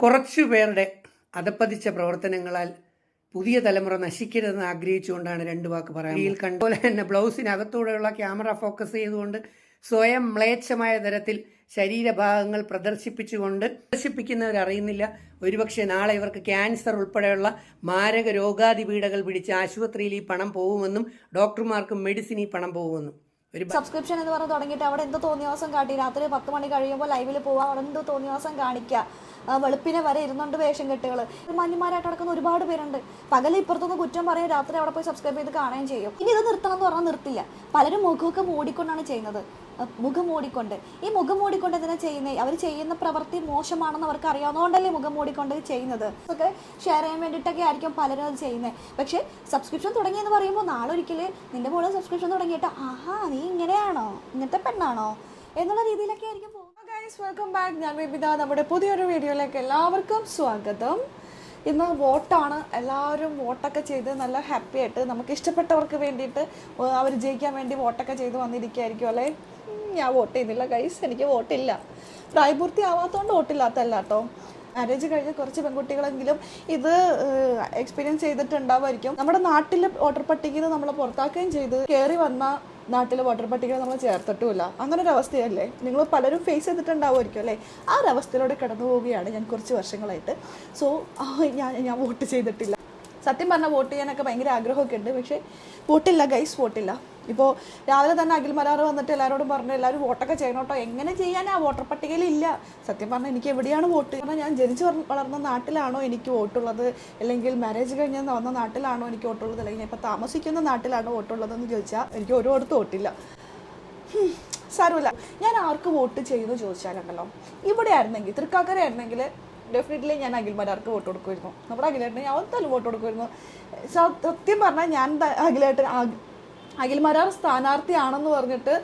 കുറച്ചുപേരുടെ അധപ്പതിച്ച പ്രവർത്തനങ്ങളാൽ പുതിയ തലമുറ നശിക്കരുതെന്ന് ആഗ്രഹിച്ചുകൊണ്ടാണ് രണ്ട് വാക്ക് പറയാൻ. ഈ കണ്ടപോലെ തന്നെ ബ്ലൗസിനകത്തൂടെയുള്ള ക്യാമറ ഫോക്കസ് ചെയ്തുകൊണ്ട് സ്വയം മ്ലേച്ഛമായ തരത്തിൽ ശരീരഭാഗങ്ങൾ പ്രദർശിപ്പിക്കുന്നവരറിയുന്നില്ല. ഒരുപക്ഷെ നാളെ ഇവർക്ക് ക്യാൻസർ ഉൾപ്പെടെയുള്ള മാരക രോഗാതിപീഠകൾ പിടിച്ച് ആശുപത്രിയിൽ ഈ പണം പോകുമെന്നും ഡോക്ടർമാർക്കും മെഡിസിൻ ഈ പണം പോകുമെന്നും. ഒരു സബ്സ്ക്രിപ്ഷൻ എന്ന് പറഞ്ഞ് തുടങ്ങിയിട്ട് അവിടെ എന്ത് തോന്നിയവാസം കാട്ടി, രാത്രി 10 മണി കഴിയുമ്പോൾ ലൈവിൽ പോവാം, അവിടെ എന്ത് തോന്നിയവാസം കാണിക്കുക, വെളുപ്പിനെ വരെ ഇരുന്നുണ്ട് വേഷം കെട്ടുകൾ. മാന്യന്മാരായിട്ട് നടക്കുന്ന ഒരുപാട് പേരുണ്ട്. പകല് ഇപ്പുറത്തൊന്ന് കുറ്റം പറയും, രാത്രി അവിടെ പോയി സബ്സ്ക്രൈബ് ചെയ്ത് കാണുകയും ചെയ്യും. ഇനി ഇത് നിർത്തണം എന്ന് പറഞ്ഞാൽ നിർത്തില്ല. പലരും മുഖമൊക്കെ മൂടിക്കൊണ്ടാണ് ചെയ്യുന്നത്. മുഖം മൂടിക്കൊണ്ട് ഈ മുഖം മൂടിക്കൊണ്ട് എന്തിനാ ചെയ്യുന്നത്? അവർ ചെയ്യുന്ന പ്രവൃത്തി മോശമാണെന്ന് അവർക്ക് അറിയാവുന്നതുകൊണ്ടല്ലേ മുഖം മൂടിക്കൊണ്ട് ചെയ്യുന്നത്. ഒക്കെ ഷെയർ ചെയ്യാൻ വേണ്ടിയിട്ടൊക്കെ ആയിരിക്കും പലരും അത് ചെയ്യുന്നത്. പക്ഷേ സബ്സ്ക്രിപ്ഷൻ തുടങ്ങിയെന്ന് പറയുമ്പോൾ നാളെ ഒരിക്കലും നിന്റെ മോളെ സബ്സ്ക്രിപ്ഷൻ തുടങ്ങിയിട്ട് ആഹാ നീ ഇങ്ങനെയാണോ, ഇങ്ങനത്തെ പെണ്ണാണോ എന്നുള്ള രീതിയിലൊക്കെ ആയിരിക്കും പോകുന്നത്. Guys, welcome back. ഞാൻ ബേബിത. നമ്മുടെ പുതിയൊരു വീഡിയോയിലേക്ക് എല്ലാവർക്കും സ്വാഗതം. ഇന്ന് വോട്ടാണ്. എല്ലാവരും വോട്ടൊക്കെ ചെയ്ത് നല്ല ഹാപ്പി ആയിട്ട് നമുക്ക് ഇഷ്ടപ്പെട്ടവർക്ക് വേണ്ടിയിട്ട് അവർ ജയിക്കാൻ വേണ്ടി വോട്ടൊക്കെ ചെയ്ത് വന്നിരിക്കുകയായിരിക്കും അല്ലേ? ഞാൻ വോട്ട് ചെയ്യുന്നില്ല ഗൈസ്, എനിക്ക് വോട്ടില്ല. പ്രായപൂർത്തി ആവാത്തതുകൊണ്ട് വോട്ടില്ലാത്തല്ല കേട്ടോ. മാരേജ് കഴിഞ്ഞ കുറച്ച് പെൺകുട്ടികളെങ്കിലും ഇത് എക്സ്പീരിയൻസ് ചെയ്തിട്ടുണ്ടാവുമായിരിക്കും. നമ്മുടെ നാട്ടിലെ വോട്ടർ പട്ടികയിൽ നമ്മളെ പുറത്താക്കുകയും ചെയ്ത് കയറി വന്ന നാട്ടിലെ വോട്ടർ പട്ടികയിൽ നമ്മൾ ചേർത്തിട്ടുമില്ല. അങ്ങനെ ഒരു അവസ്ഥയല്ലേ നിങ്ങൾ പലരും ഫേസ് ചെയ്തിട്ടുണ്ടാവുമായിരിക്കും അല്ലേ? ആ ഒരു അവസ്ഥയിലൂടെ കടന്നു പോവുകയാണ് ഞാൻ കുറച്ച് വർഷങ്ങളായിട്ട്. സോ ഞാൻ വോട്ട് ചെയ്തിട്ടില്ല. സത്യം പറഞ്ഞാൽ വോട്ട് ചെയ്യാനൊക്കെ ഭയങ്കര ആഗ്രഹമൊക്കെ ഉണ്ട്, പക്ഷേ വോട്ടില്ല ഗൈസ്, വോട്ടില്ല. ഇപ്പോൾ രാവിലെ തന്നെ അഖിൽ മരാർ വന്നിട്ട് എല്ലാവരോടും പറഞ്ഞു എല്ലാവരും വോട്ടൊക്കെ ചെയ്യണോട്ടോ. എങ്ങനെ ചെയ്യാൻ? ആ വോട്ടർ പട്ടികയിൽ ഇല്ല. സത്യം പറഞ്ഞാൽ എനിക്ക് എവിടെയാണ് വോട്ട്? കാരണം ഞാൻ ജനിച്ച് വളർന്ന നാട്ടിലാണോ എനിക്ക് വോട്ടുള്ളത്, അല്ലെങ്കിൽ മാരേജ് കഴിഞ്ഞ് വന്ന നാട്ടിലാണോ എനിക്ക് വോട്ടുള്ളത്, അല്ലെങ്കിൽ ഞാൻ ഇപ്പോൾ താമസിക്കുന്ന നാട്ടിലാണോ വോട്ടുള്ളതെന്ന് ചോദിച്ചാൽ എനിക്ക് ഓരോടത്ത് വോട്ടില്ല. സാരമില്ല. ഞാൻ ആർക്ക് വോട്ട് ചെയ്യുമെന്ന് ചോദിച്ചാലുണ്ടല്ലോ, ഇവിടെ ആയിരുന്നെങ്കിൽ തൃക്കാക്കര ആയിരുന്നെങ്കിൽ ഡെഫിനറ്റ്ലി ഞാൻ അഖിൽ മരാർക്ക് വോട്ട് കൊടുക്കുമായിരുന്നു. നമ്മുടെ അഖിലേട്ടന് ഞാൻ എന്തായാലും വോട്ട് കൊടുക്കുമായിരുന്നു. സത്യം പറഞ്ഞാൽ ഞാൻ അഖിൽ മരാർ സ്ഥാനാർത്ഥിയാണെന്ന് പറഞ്ഞിട്ട്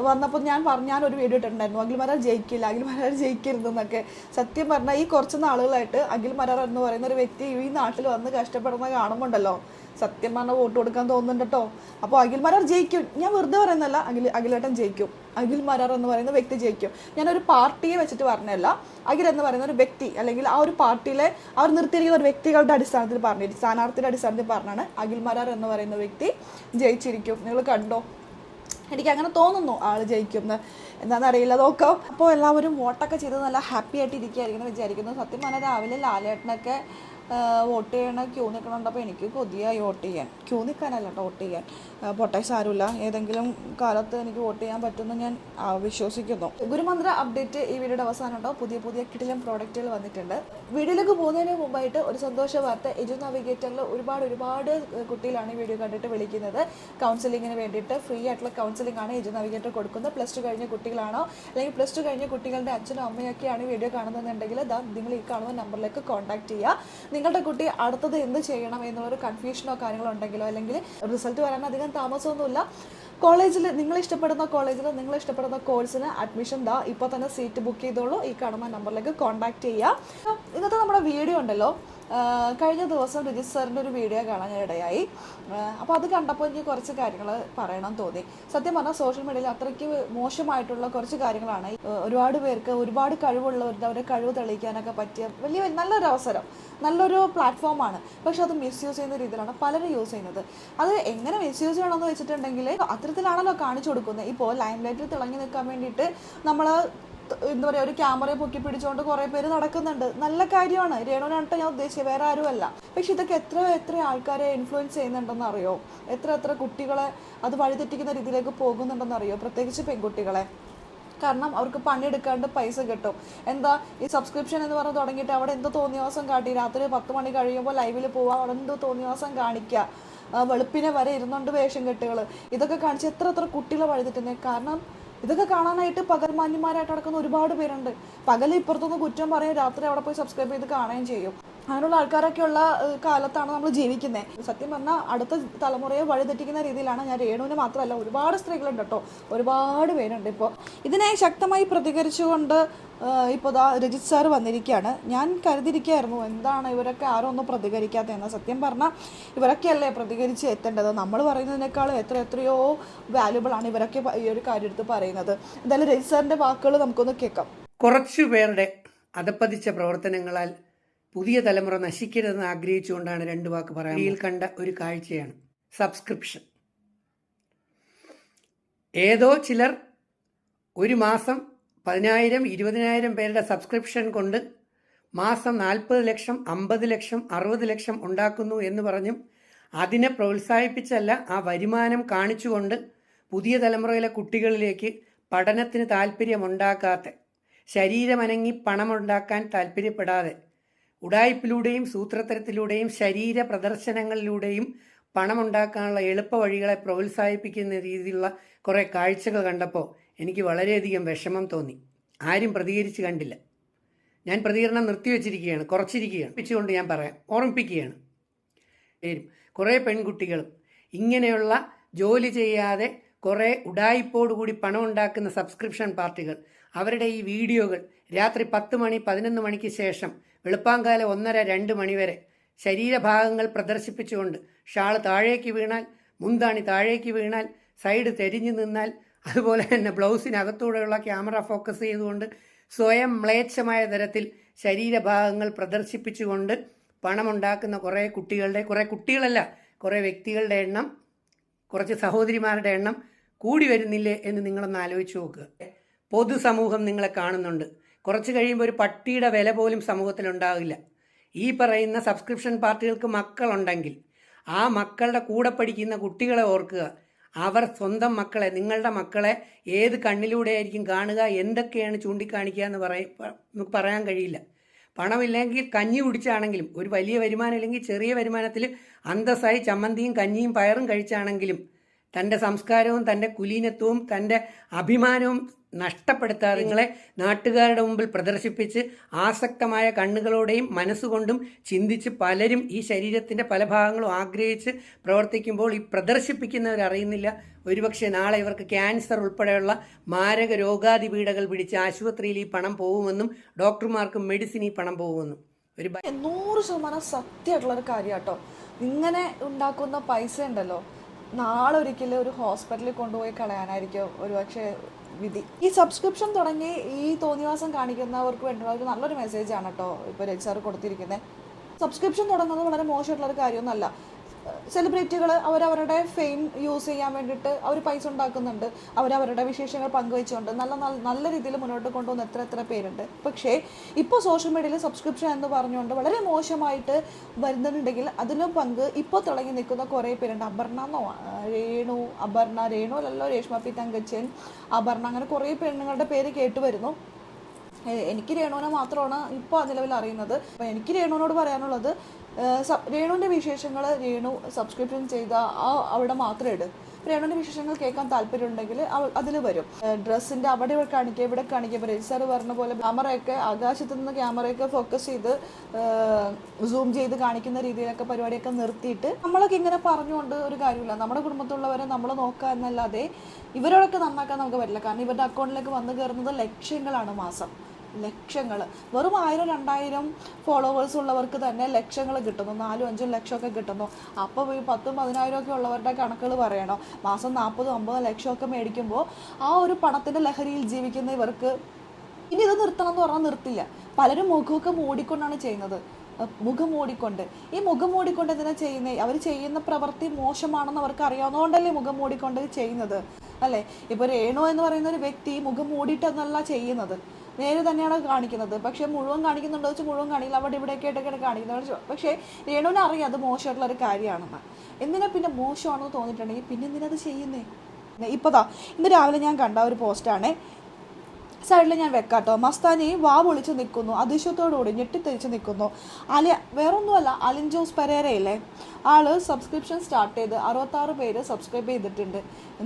വന്നപ്പോൾ ഞാനൊരു വീഡിയോ ഇട്ടിട്ടുണ്ടായിരുന്നു, അഖിൽ മരാർ ജയിക്കില്ല, അഖിൽ മരാർ ജയിക്കരുതെന്നൊക്കെ. സത്യം പറഞ്ഞാൽ ഈ കുറച്ച് നാളുകളായിട്ട് അഖിൽ മരാർ എന്ന് പറയുന്ന ഒരു വ്യക്തി ഈ നാട്ടിൽ വന്ന് കഷ്ടപ്പെടുന്ന കാണുമ്പോണ്ടല്ലോ സത്യം പറഞ്ഞാൽ വോട്ട് കൊടുക്കാൻ തോന്നുന്നുണ്ട് കേട്ടോ. അപ്പോൾ അഖിൽ മരാർ ജയിക്കും. ഞാൻ വെറുതെ പറയുന്നല്ല, അഖിലേട്ടൻ ജയിക്കും. അഖിൽ മരാർ എന്ന് പറയുന്ന വ്യക്തി ജയിക്കും. ഞാനൊരു പാർട്ടിയെ വെച്ചിട്ട് പറഞ്ഞല്ല, അഖിൽ എന്ന് പറയുന്ന ഒരു വ്യക്തി അല്ലെങ്കിൽ ആ ഒരു പാർട്ടിയിലെ അവർ നിർത്തിയിരിക്കുന്ന ഒരു വ്യക്തികളുടെ അടിസ്ഥാനത്തിൽ പറഞ്ഞിട്ട് സ്ഥാനാർത്ഥിയുടെ അടിസ്ഥാനത്തിൽ പറഞ്ഞാണ് അഖിൽ മരാർ എന്ന് പറയുന്ന വ്യക്തി ജയിച്ചിരിക്കും. നിങ്ങൾ കണ്ടോ? എനിക്ക് അങ്ങനെ തോന്നുന്നു ആൾ ജയിക്കുമെന്ന്. എന്താണെന്നറിയില്ല, നോക്കാം. അപ്പോൾ എല്ലാവരും വോട്ടൊക്കെ ചെയ്ത് നല്ല ഹാപ്പി ആയിട്ട് ഇരിക്കുകയായിരിക്കും വിചാരിക്കുന്നു. സത്യം പറഞ്ഞാൽ രാവിലെ ലാലേട്ടനൊക്കെ വോട്ട് ചെയ്യണ ക്യൂ നിൽക്കണുണ്ടപ്പോൾ എനിക്ക് കൊതിയായി വോട്ട് ചെയ്യാൻ. ക്യൂ നിൽക്കാനല്ല കേട്ടോ, വോട്ട് ചെയ്യാൻ. പൊട്ടെ സാരമില്ല, ഏതെങ്കിലും കാലത്ത് എനിക്ക് വോട്ട് ചെയ്യാൻ പറ്റുമെന്ന് ഞാൻ വിശ്വസിക്കുന്നു. ഗുരുമന്ത്ര അപ്ഡേറ്റ് ഈ വീഡിയോയുടെ അവസാനം ഉണ്ടോ. പുതിയ കിടിലൻ പ്രോഡക്റ്റുകൾ വന്നിട്ടുണ്ട്. വീഡിയോയിലേക്ക് പോകുന്നതിന് മുമ്പായിട്ട് ഒരു സന്തോഷ വാർത്ത. എജു നാവിഗേറ്ററിൽ ഒരുപാട് കുട്ടികളാണ് ഈ വീഡിയോ കണ്ടിട്ട് വിളിക്കുന്നത്. കൗൺസിലിങ്ങിന് വേണ്ടിയിട്ട് ഫ്രീ ആയിട്ടുള്ള കൗൺസിലിംഗ് ആണ് എജു നാവിഗേറ്റർ കൊടുക്കുന്നത്. +2 കഴിഞ്ഞ കുട്ടികളാണോ അല്ലെങ്കിൽ +2 കഴിഞ്ഞ കുട്ടികളുടെ അച്ഛനും അമ്മയൊക്കെയാണ് ഈ വീഡിയോ കാണുന്നതെന്നുണ്ടെങ്കിൽ നിങ്ങൾ ഈ കാണുന്ന നമ്പറിലേക്ക് കോൺടാക്ട് ചെയ്യുക. നിങ്ങളുടെ കുട്ടി അടുത്തത് എന്ത് ചെയ്യണം എന്നുള്ളൊരു കൺഫ്യൂഷനോ കാര്യങ്ങളോ ഉണ്ടെങ്കിലോ, അല്ലെങ്കിൽ റിസൾട്ട് വരാൻ അധികം താമസമൊന്നുമില്ല, കോളേജിൽ നിങ്ങൾ ഇഷ്ടപ്പെടുന്ന കോളേജിൽ നിങ്ങൾ ഇഷ്ടപ്പെടുന്ന കോഴ്സിന് അഡ്മിഷൻ ഇപ്പോൾ തന്നെ സീറ്റ് ബുക്ക് ചെയ്തോളൂ. ഈ കാണുന്ന നമ്പറിലേക്ക് കോൺടാക്ട് ചെയ്യുക. ഇന്നത്തെ നമ്മുടെ വീഡിയോ ഉണ്ടല്ലോ, കഴിഞ്ഞ ദിവസം രജിത് സാറിൻ്റെ ഒരു വീഡിയോ കാണാൻ ഞാൻ ഇടയായി. അപ്പോൾ അത് കണ്ടപ്പോൾ എനിക്ക് കുറച്ച് കാര്യങ്ങൾ പറയണം തോന്നി. സത്യം പറഞ്ഞാൽ സോഷ്യൽ മീഡിയയിൽ അത്രയ്ക്ക് മോശമായിട്ടുള്ള കുറച്ച് കാര്യങ്ങളാണ്. ഒരുപാട് പേർക്ക് ഒരുപാട് കഴിവുള്ളവരുടെ അവരെ കഴിവ് തെളിയിക്കാനൊക്കെ പറ്റിയ നല്ലൊരു അവസരം, നല്ലൊരു പ്ലാറ്റ്ഫോമാണ്. പക്ഷെ അത് മിസ്യൂസ് ചെയ്യുന്ന രീതിയിലാണ് പലരും യൂസ് ചെയ്യുന്നത്. അത് എങ്ങനെ മിസ്യൂസ് ചെയ്യണമെന്ന് വെച്ചിട്ടുണ്ടെങ്കിൽ അത്തരത്തിലാണല്ലോ കാണിച്ചു കൊടുക്കുന്നത്. ഇപ്പോൾ ലൈം ലൈറ്റിൽ തിളങ്ങി നിൽക്കാൻ വേണ്ടിയിട്ട് നമ്മൾ എന്താ പറയുക, ഒരു ക്യാമറയെ പൊക്കി പിടിച്ചുകൊണ്ട് കുറേ പേര് നടക്കുന്നുണ്ട്. നല്ല കാര്യമാണ്. രേണുവിനായിട്ട് ഞാൻ ഉദ്ദേശിച്ചത്, വേറെ ആരുമല്ല. പക്ഷെ ഇതൊക്കെ എത്ര ആൾക്കാരെ ഇൻഫ്ലുവൻസ് ചെയ്യുന്നുണ്ടെന്ന് അറിയോ? എത്ര കുട്ടികളെ അത് വഴിതെറ്റിക്കുന്ന രീതിയിലേക്ക് പോകുന്നുണ്ടെന്ന് അറിയോ? പ്രത്യേകിച്ച് പെൺകുട്ടികളെ. കാരണം അവർക്ക് പണിയെടുക്കാണ്ട് പൈസ കിട്ടും. എന്താ ഈ സബ്സ്ക്രിപ്ഷൻ എന്ന് പറഞ്ഞ് തുടങ്ങിയിട്ട് അവിടെ എന്തോ തോന്നിയവാസം കാട്ടി, രാത്രി 10 മണി കഴിയുമ്പോൾ ലൈവിൽ പോവാം, അവിടെ എന്തോ തോന്നിയവാസം കാണിക്കുക, വെളുപ്പിനെ വരെ ഇരുന്നുണ്ട് വേഷം കെട്ടുകൾ. ഇതൊക്കെ കാണിച്ച് എത്ര കുട്ടികളെ വഴിതെറ്റുന്നത്. കാരണം ഇതൊക്കെ കാണാനായിട്ട് പകൽമാന്യന്മാരായിട്ട് നടക്കുന്ന ഒരുപാട് പേരുണ്ട്. പകൽ ഇപ്പുറത്തൊന്ന് കുറ്റം പറയും, രാത്രി അവിടെ പോയി സബ്സ്ക്രൈബ് ചെയ്ത് കാണുകയും ചെയ്യും. അങ്ങനെയുള്ള ആൾക്കാരൊക്കെയുള്ള കാലത്താണ് നമ്മൾ ജീവിക്കുന്നത്. സത്യം പറഞ്ഞാൽ അടുത്ത തലമുറയെ വഴിതെറ്റിക്കുന്ന രീതിയിലാണ്. ഞാൻ രേണുവിനെ മാത്രമല്ല, ഒരുപാട് സ്ത്രീകളുണ്ട് കേട്ടോ, ഒരുപാട് പേരുണ്ട്. ഇപ്പോൾ ഇതിനെ ശക്തമായി പ്രതികരിച്ചുകൊണ്ട് ഇപ്പോൾ രജിത് സാർ വന്നിരിക്കുകയാണ്. ഞാൻ കരുതിയിരിക്കുകയായിരുന്നു എന്താണ് ഇവരൊക്കെ ആരും ഒന്നും പ്രതികരിക്കാത്തതെന്ന്. സത്യം പറഞ്ഞാൽ ഇവരൊക്കെയല്ലേ പ്രതികരിച്ച് എത്തേണ്ടത്. നമ്മൾ പറയുന്നതിനേക്കാളും എത്രയോ വാല്യുബിൾ ആണ് ഇവരൊക്കെ ഈ ഒരു കാര്യം എടുത്ത് പറയുന്നത്. എന്തായാലും രജിത് സാറിൻ്റെ വാക്കുകൾ നമുക്കൊന്ന് കേൾക്കാം. കുറച്ചുപേരുടെ അധപ്പതിച്ച പ്രവർത്തനങ്ങളാൽ പുതിയ തലമുറ നശിക്കരുതെന്ന് ആഗ്രഹിച്ചുകൊണ്ടാണ് രണ്ട് വാക്ക് പറയാൻ. ഇതിൽ കണ്ട ഒരു കാഴ്ചയാണ് സബ്സ്ക്രിപ്ഷൻ. ഏതോ ചിലർ ഒരു മാസം 10,000 20,000 പേരുടെ സബ്സ്ക്രിപ്ഷൻ കൊണ്ട് മാസം 40 ലക്ഷം 50 ലക്ഷം 60 ലക്ഷം ഉണ്ടാക്കുന്നു എന്ന് പറഞ്ഞും അതിനെ പ്രോത്സാഹിപ്പിച്ചല്ല, ആ വരുമാനം കാണിച്ചുകൊണ്ട് പുതിയ തലമുറയിലെ കുട്ടികളിലേക്ക് പഠനത്തിന് താല്പര്യമുണ്ടാക്കാത്ത, ശരീരമനങ്ങി പണമുണ്ടാക്കാൻ താല്പര്യപ്പെടാതെ ഉഡായിപ്പിലൂടെയും സൂത്രത്തരത്തിലൂടെയും ശരീര പ്രദർശനങ്ങളിലൂടെയും പണമുണ്ടാക്കാനുള്ള എളുപ്പ വഴികളെ പ്രോത്സാഹിപ്പിക്കുന്ന രീതിയിലുള്ള കുറേ കാഴ്ചകൾ കണ്ടപ്പോൾ എനിക്ക് വളരെയധികം വിഷമം തോന്നി. ആരും പ്രതികരിച്ച് കണ്ടില്ല. ഞാൻ പ്രതികരണം നിർത്തിവെച്ചിരിക്കുകയാണ്, കുറച്ചിരിക്കുകയാണ്. പിച്ചുകൊണ്ട് ഞാൻ പറയാം, ഓർമ്മിപ്പിക്കുകയാണ്. കുറേ പെൺകുട്ടികളും ഇങ്ങനെയുള്ള ജോലി ചെയ്യാതെ കുറേ ഉഡായിപ്പോടുകൂടി പണം ഉണ്ടാക്കുന്ന സബ്സ്ക്രിപ്ഷൻ പാർട്ടികൾ അവരുടെ ഈ വീഡിയോകൾ രാത്രി 10 മണി 11 മണിക്ക് ശേഷം വെളുപ്പാങ്കാലം 1:30 2 മണി വരെ ശരീരഭാഗങ്ങൾ പ്രദർശിപ്പിച്ചുകൊണ്ട് ഷാള് താഴേക്ക് വീണാൽ, മുന്താണി താഴേക്ക് വീണാൽ, സൈഡ് തെരിഞ്ഞു നിന്നാൽ, അതുപോലെ തന്നെ ബ്ലൗസിനകത്തൂടെയുള്ള ക്യാമറ ഫോക്കസ് ചെയ്തുകൊണ്ട് സ്വയം മ്ലേച്ഛമായ തരത്തിൽ ശരീരഭാഗങ്ങൾ പ്രദർശിപ്പിച്ചുകൊണ്ട് പണമുണ്ടാക്കുന്ന കുറേ കുട്ടികളല്ല കുറേ വ്യക്തികളുടെ എണ്ണം, കുറച്ച് സഹോദരിമാരുടെ എണ്ണം കൂടി വരുന്നില്ലേ എന്ന് നിങ്ങളൊന്ന് ആലോചിച്ച് നോക്കുക. പൊതുസമൂഹം നിങ്ങളെ കാണുന്നുണ്ട്. കുറച്ച് കഴിയുമ്പോൾ ഒരു പട്ടിയുടെ വില പോലും സമൂഹത്തിലുണ്ടാകില്ല. ഈ പറയുന്ന സബ്സ്ക്രിപ്ഷൻ പാർട്ടികൾക്ക് മക്കളുണ്ടെങ്കിൽ ആ മക്കളുടെ കൂടെ പഠിക്കുന്ന കുട്ടികളെ ഓർക്കുക. അവർ സ്വന്തം മക്കളെ, നിങ്ങളുടെ മക്കളെ ഏത് കണ്ണിലൂടെ ആയിരിക്കും കാണുക, എന്തൊക്കെയാണ് ചൂണ്ടിക്കാണിക്കുക എന്ന് നമുക്ക് പറയാൻ കഴിയില്ല. പണമില്ലെങ്കിൽ കഞ്ഞി കുടിച്ചാണെങ്കിലും, ഒരു വലിയ വരുമാനം ഇല്ലെങ്കിൽ ചെറിയ വരുമാനത്തിൽ അന്തസ്സായി ചമ്മന്തിയും കഞ്ഞിയും പയറും കഴിച്ചാണെങ്കിലും തൻ്റെ സംസ്കാരവും തൻ്റെ കുലീനത്വവും തൻ്റെ അഭിമാനവും നഷ്ടപ്പെടുത്താതെ നിങ്ങളെ നാട്ടുകാരുടെ മുമ്പിൽ പ്രദർശിപ്പിച്ച് ആസക്തമായ കണ്ണുകളോടെയും മനസ്സുകൊണ്ടും ചിന്തിച്ച് പലരും ഈ ശരീരത്തിൻ്റെ പല ഭാഗങ്ങളും ആഗ്രഹിച്ച് പ്രവർത്തിക്കുമ്പോൾ ഈ പ്രദർശിപ്പിക്കുന്നവരറിയുന്നില്ല ഒരുപക്ഷെ നാളെ ഇവർക്ക് ക്യാൻസർ ഉൾപ്പെടെയുള്ള മാരക രോഗാതി പീഡകൾ പിടിച്ച് ആശുപത്രിയിൽ ഈ പണം പോകുമെന്നും ഡോക്ടർമാർക്കും മെഡിസിൻ ഈ പണം പോകുമെന്നും 100% സത്യമായിട്ടുള്ളൊരു കാര്യം കേട്ടോ. ഇങ്ങനെ ഉണ്ടാക്കുന്ന പൈസ ഉണ്ടല്ലോ, നാളെ ഒരിക്കലും ഒരു ഹോസ്പിറ്റലിൽ കൊണ്ടുപോയി കളയാനായിരിക്കും ഒരുപക്ഷെ വിധി. ഈ സബ്സ്ക്രിപ്ഷൻ തുടങ്ങി ഈ തോന്നിവാസം കാണിക്കുന്നവർക്ക് വേണ്ടിയുള്ള ഒരു നല്ലൊരു മെസ്സേജാണ് കേട്ടോ ഇപ്പോൾ രജി സാർ കൊടുത്തിരിക്കുന്നത്. സബ്സ്ക്രിപ്ഷൻ തുടങ്ങുന്നത് വളരെ മോശമായിട്ടുള്ളൊരു കാര്യമൊന്നുമല്ല. സെലിബ്രിറ്റികൾ അവരവരുടെ ഫെയിം യൂസ് ചെയ്യാൻ വേണ്ടിയിട്ട് അവർ പൈസ ഉണ്ടാക്കുന്നുണ്ട്. അവരവരുടെ വിശേഷങ്ങൾ പങ്കുവെച്ചുകൊണ്ട് നല്ല രീതിയിൽ മുന്നോട്ട് കൊണ്ടുവന്ന് എത്ര പേരുണ്ട്. പക്ഷേ ഇപ്പോൾ സോഷ്യൽ മീഡിയയിൽ സബ്സ്ക്രിപ്ഷൻ എന്ന് പറഞ്ഞുകൊണ്ട് വളരെ മോശമായിട്ട് വരുന്നുണ്ടെങ്കിൽ അതിന് പങ്ക് ഇപ്പോൾ തുടങ്ങി നിൽക്കുന്ന കുറേ പേരുണ്ട്. രേണു അല്ലല്ലോ, രേഷ്മ പി തങ്കച്ചൻ, അപർണ, അങ്ങനെ കുറേ പെണ്ണുങ്ങളുടെ പേര് കേട്ട് വരുന്നു. എനിക്ക് രേണുവിനെ മാത്രമാണ് ഇപ്പോൾ നിലവിൽ അറിയുന്നത്. അപ്പോൾ എനിക്ക് രേണുവിനോട് പറയാനുള്ളത്, രേണുവിൻ്റെ വിശേഷങ്ങൾ രേണു സബ്സ്ക്രിപ്ഷൻ ചെയ്ത അവിടെ മാത്രം ഇടും. രേണുവിൻ്റെ വിശേഷങ്ങൾ കേൾക്കാൻ താല്പര്യമുണ്ടെങ്കിൽ അതിൽ വരും. ഡ്രസ്സിൻ്റെ അവിടെ കാണിക്കുക, ഇവിടെ കാണിക്കുക. ഇപ്പോൾ രജി സാർ പറഞ്ഞ പോലെ ക്യാമറയൊക്കെ ആകാശത്തു നിന്ന് ക്യാമറയൊക്കെ ഫോക്കസ് ചെയ്ത് സൂം ചെയ്ത് കാണിക്കുന്ന രീതിയിലൊക്കെ പരിപാടിയൊക്കെ നിർത്തിയിട്ട് നമ്മളൊക്കെ ഇങ്ങനെ പറഞ്ഞുകൊണ്ട് ഒരു കാര്യമില്ല. നമ്മുടെ കുടുംബത്തിലുള്ളവരെ നമ്മൾ നോക്കുക എന്നല്ലാതെ ഇവരോടൊക്കെ നന്നാക്കാൻ നമുക്ക് പറ്റില്ല. കാരണം ഇവരുടെ അക്കൗണ്ടിലേക്ക് വന്നു കയറുന്നത് ലക്ഷങ്ങളാണ് മാസം. ലക്ഷങ്ങൾ, വെറും 1000-2000 ഫോളോവേഴ്സ് ഉള്ളവർക്ക് തന്നെ ലക്ഷങ്ങൾ കിട്ടുന്നു, 4-5 ലക്ഷമൊക്കെ കിട്ടുന്നു. അപ്പോൾ ഈ 10-10,000 ഒക്കെ ഉള്ളവരുടെ കണക്കുകൾ പറയണോ? മാസം 40-50 ലക്ഷമൊക്കെ മേടിക്കുമ്പോൾ ആ ഒരു പണത്തിൻ്റെ ലഹരിയിൽ ജീവിക്കുന്ന ഇവർക്ക് ഇനി ഇത് നിർത്തണം എന്ന് പറഞ്ഞാൽ നിർത്തില്ല. പലരും മുഖമൊക്കെ മൂടിക്കൊണ്ടാണ് ചെയ്യുന്നത്. മുഖം മൂടിക്കൊണ്ട് എന്തിനാ ചെയ്യുന്നത്? അവർ ചെയ്യുന്ന പ്രവൃത്തി മോശമാണെന്ന് അവർക്ക് അറിയാവുന്നതുകൊണ്ടല്ലേ മുഖം മൂടിക്കൊണ്ട് ചെയ്യുന്നത്, അല്ലേ? ഇപ്പോൾ രേണു എന്ന് പറയുന്ന ഒരു വ്യക്തി മുഖം മൂടിയിട്ടെന്നല്ല ചെയ്യുന്നത്, നേരെ തന്നെയാണ് കാണിക്കുന്നത്. പക്ഷേ മുഴുവൻ കാണിക്കുന്നുണ്ടോ വെച്ചാൽ മുഴുവൻ കാണിക്കില്ല, അവിടെ ഇവിടെയൊക്കെ ആയിട്ടൊക്കെ കാണിക്കുന്നത്. പക്ഷേ രേണുവിനെ അറിയാം അത് മോശമായിട്ടുള്ളൊരു കാര്യമാണെന്ന്. എന്തിനാ പിന്നെ മോശമാണെന്ന് തോന്നിയിട്ടുണ്ടെങ്കിൽ പിന്നെ എന്തിനത് ചെയ്യുന്നേ? ഇപ്പോഴാ ഇന്ന് രാവിലെ ഞാൻ കണ്ട ഒരു പോസ്റ്റാണ്, സൈഡിൽ ഞാൻ വെക്കാട്ടോ. മസ്താനി വാ പൊളിച്ച് നിൽക്കുന്നു, അതിശയത്തോടുകൂടി ഞെട്ടിത്തെരിച്ച് നിൽക്കുന്നു. വേറൊന്നുമല്ല, അലിൻ ജോസ് പെരേരയില്ലേ, ആള് സബ്സ്ക്രിപ്ഷൻ സ്റ്റാർട്ട് ചെയ്ത് 66 പേര് സബ്സ്ക്രൈബ് ചെയ്തിട്ടുണ്ട്.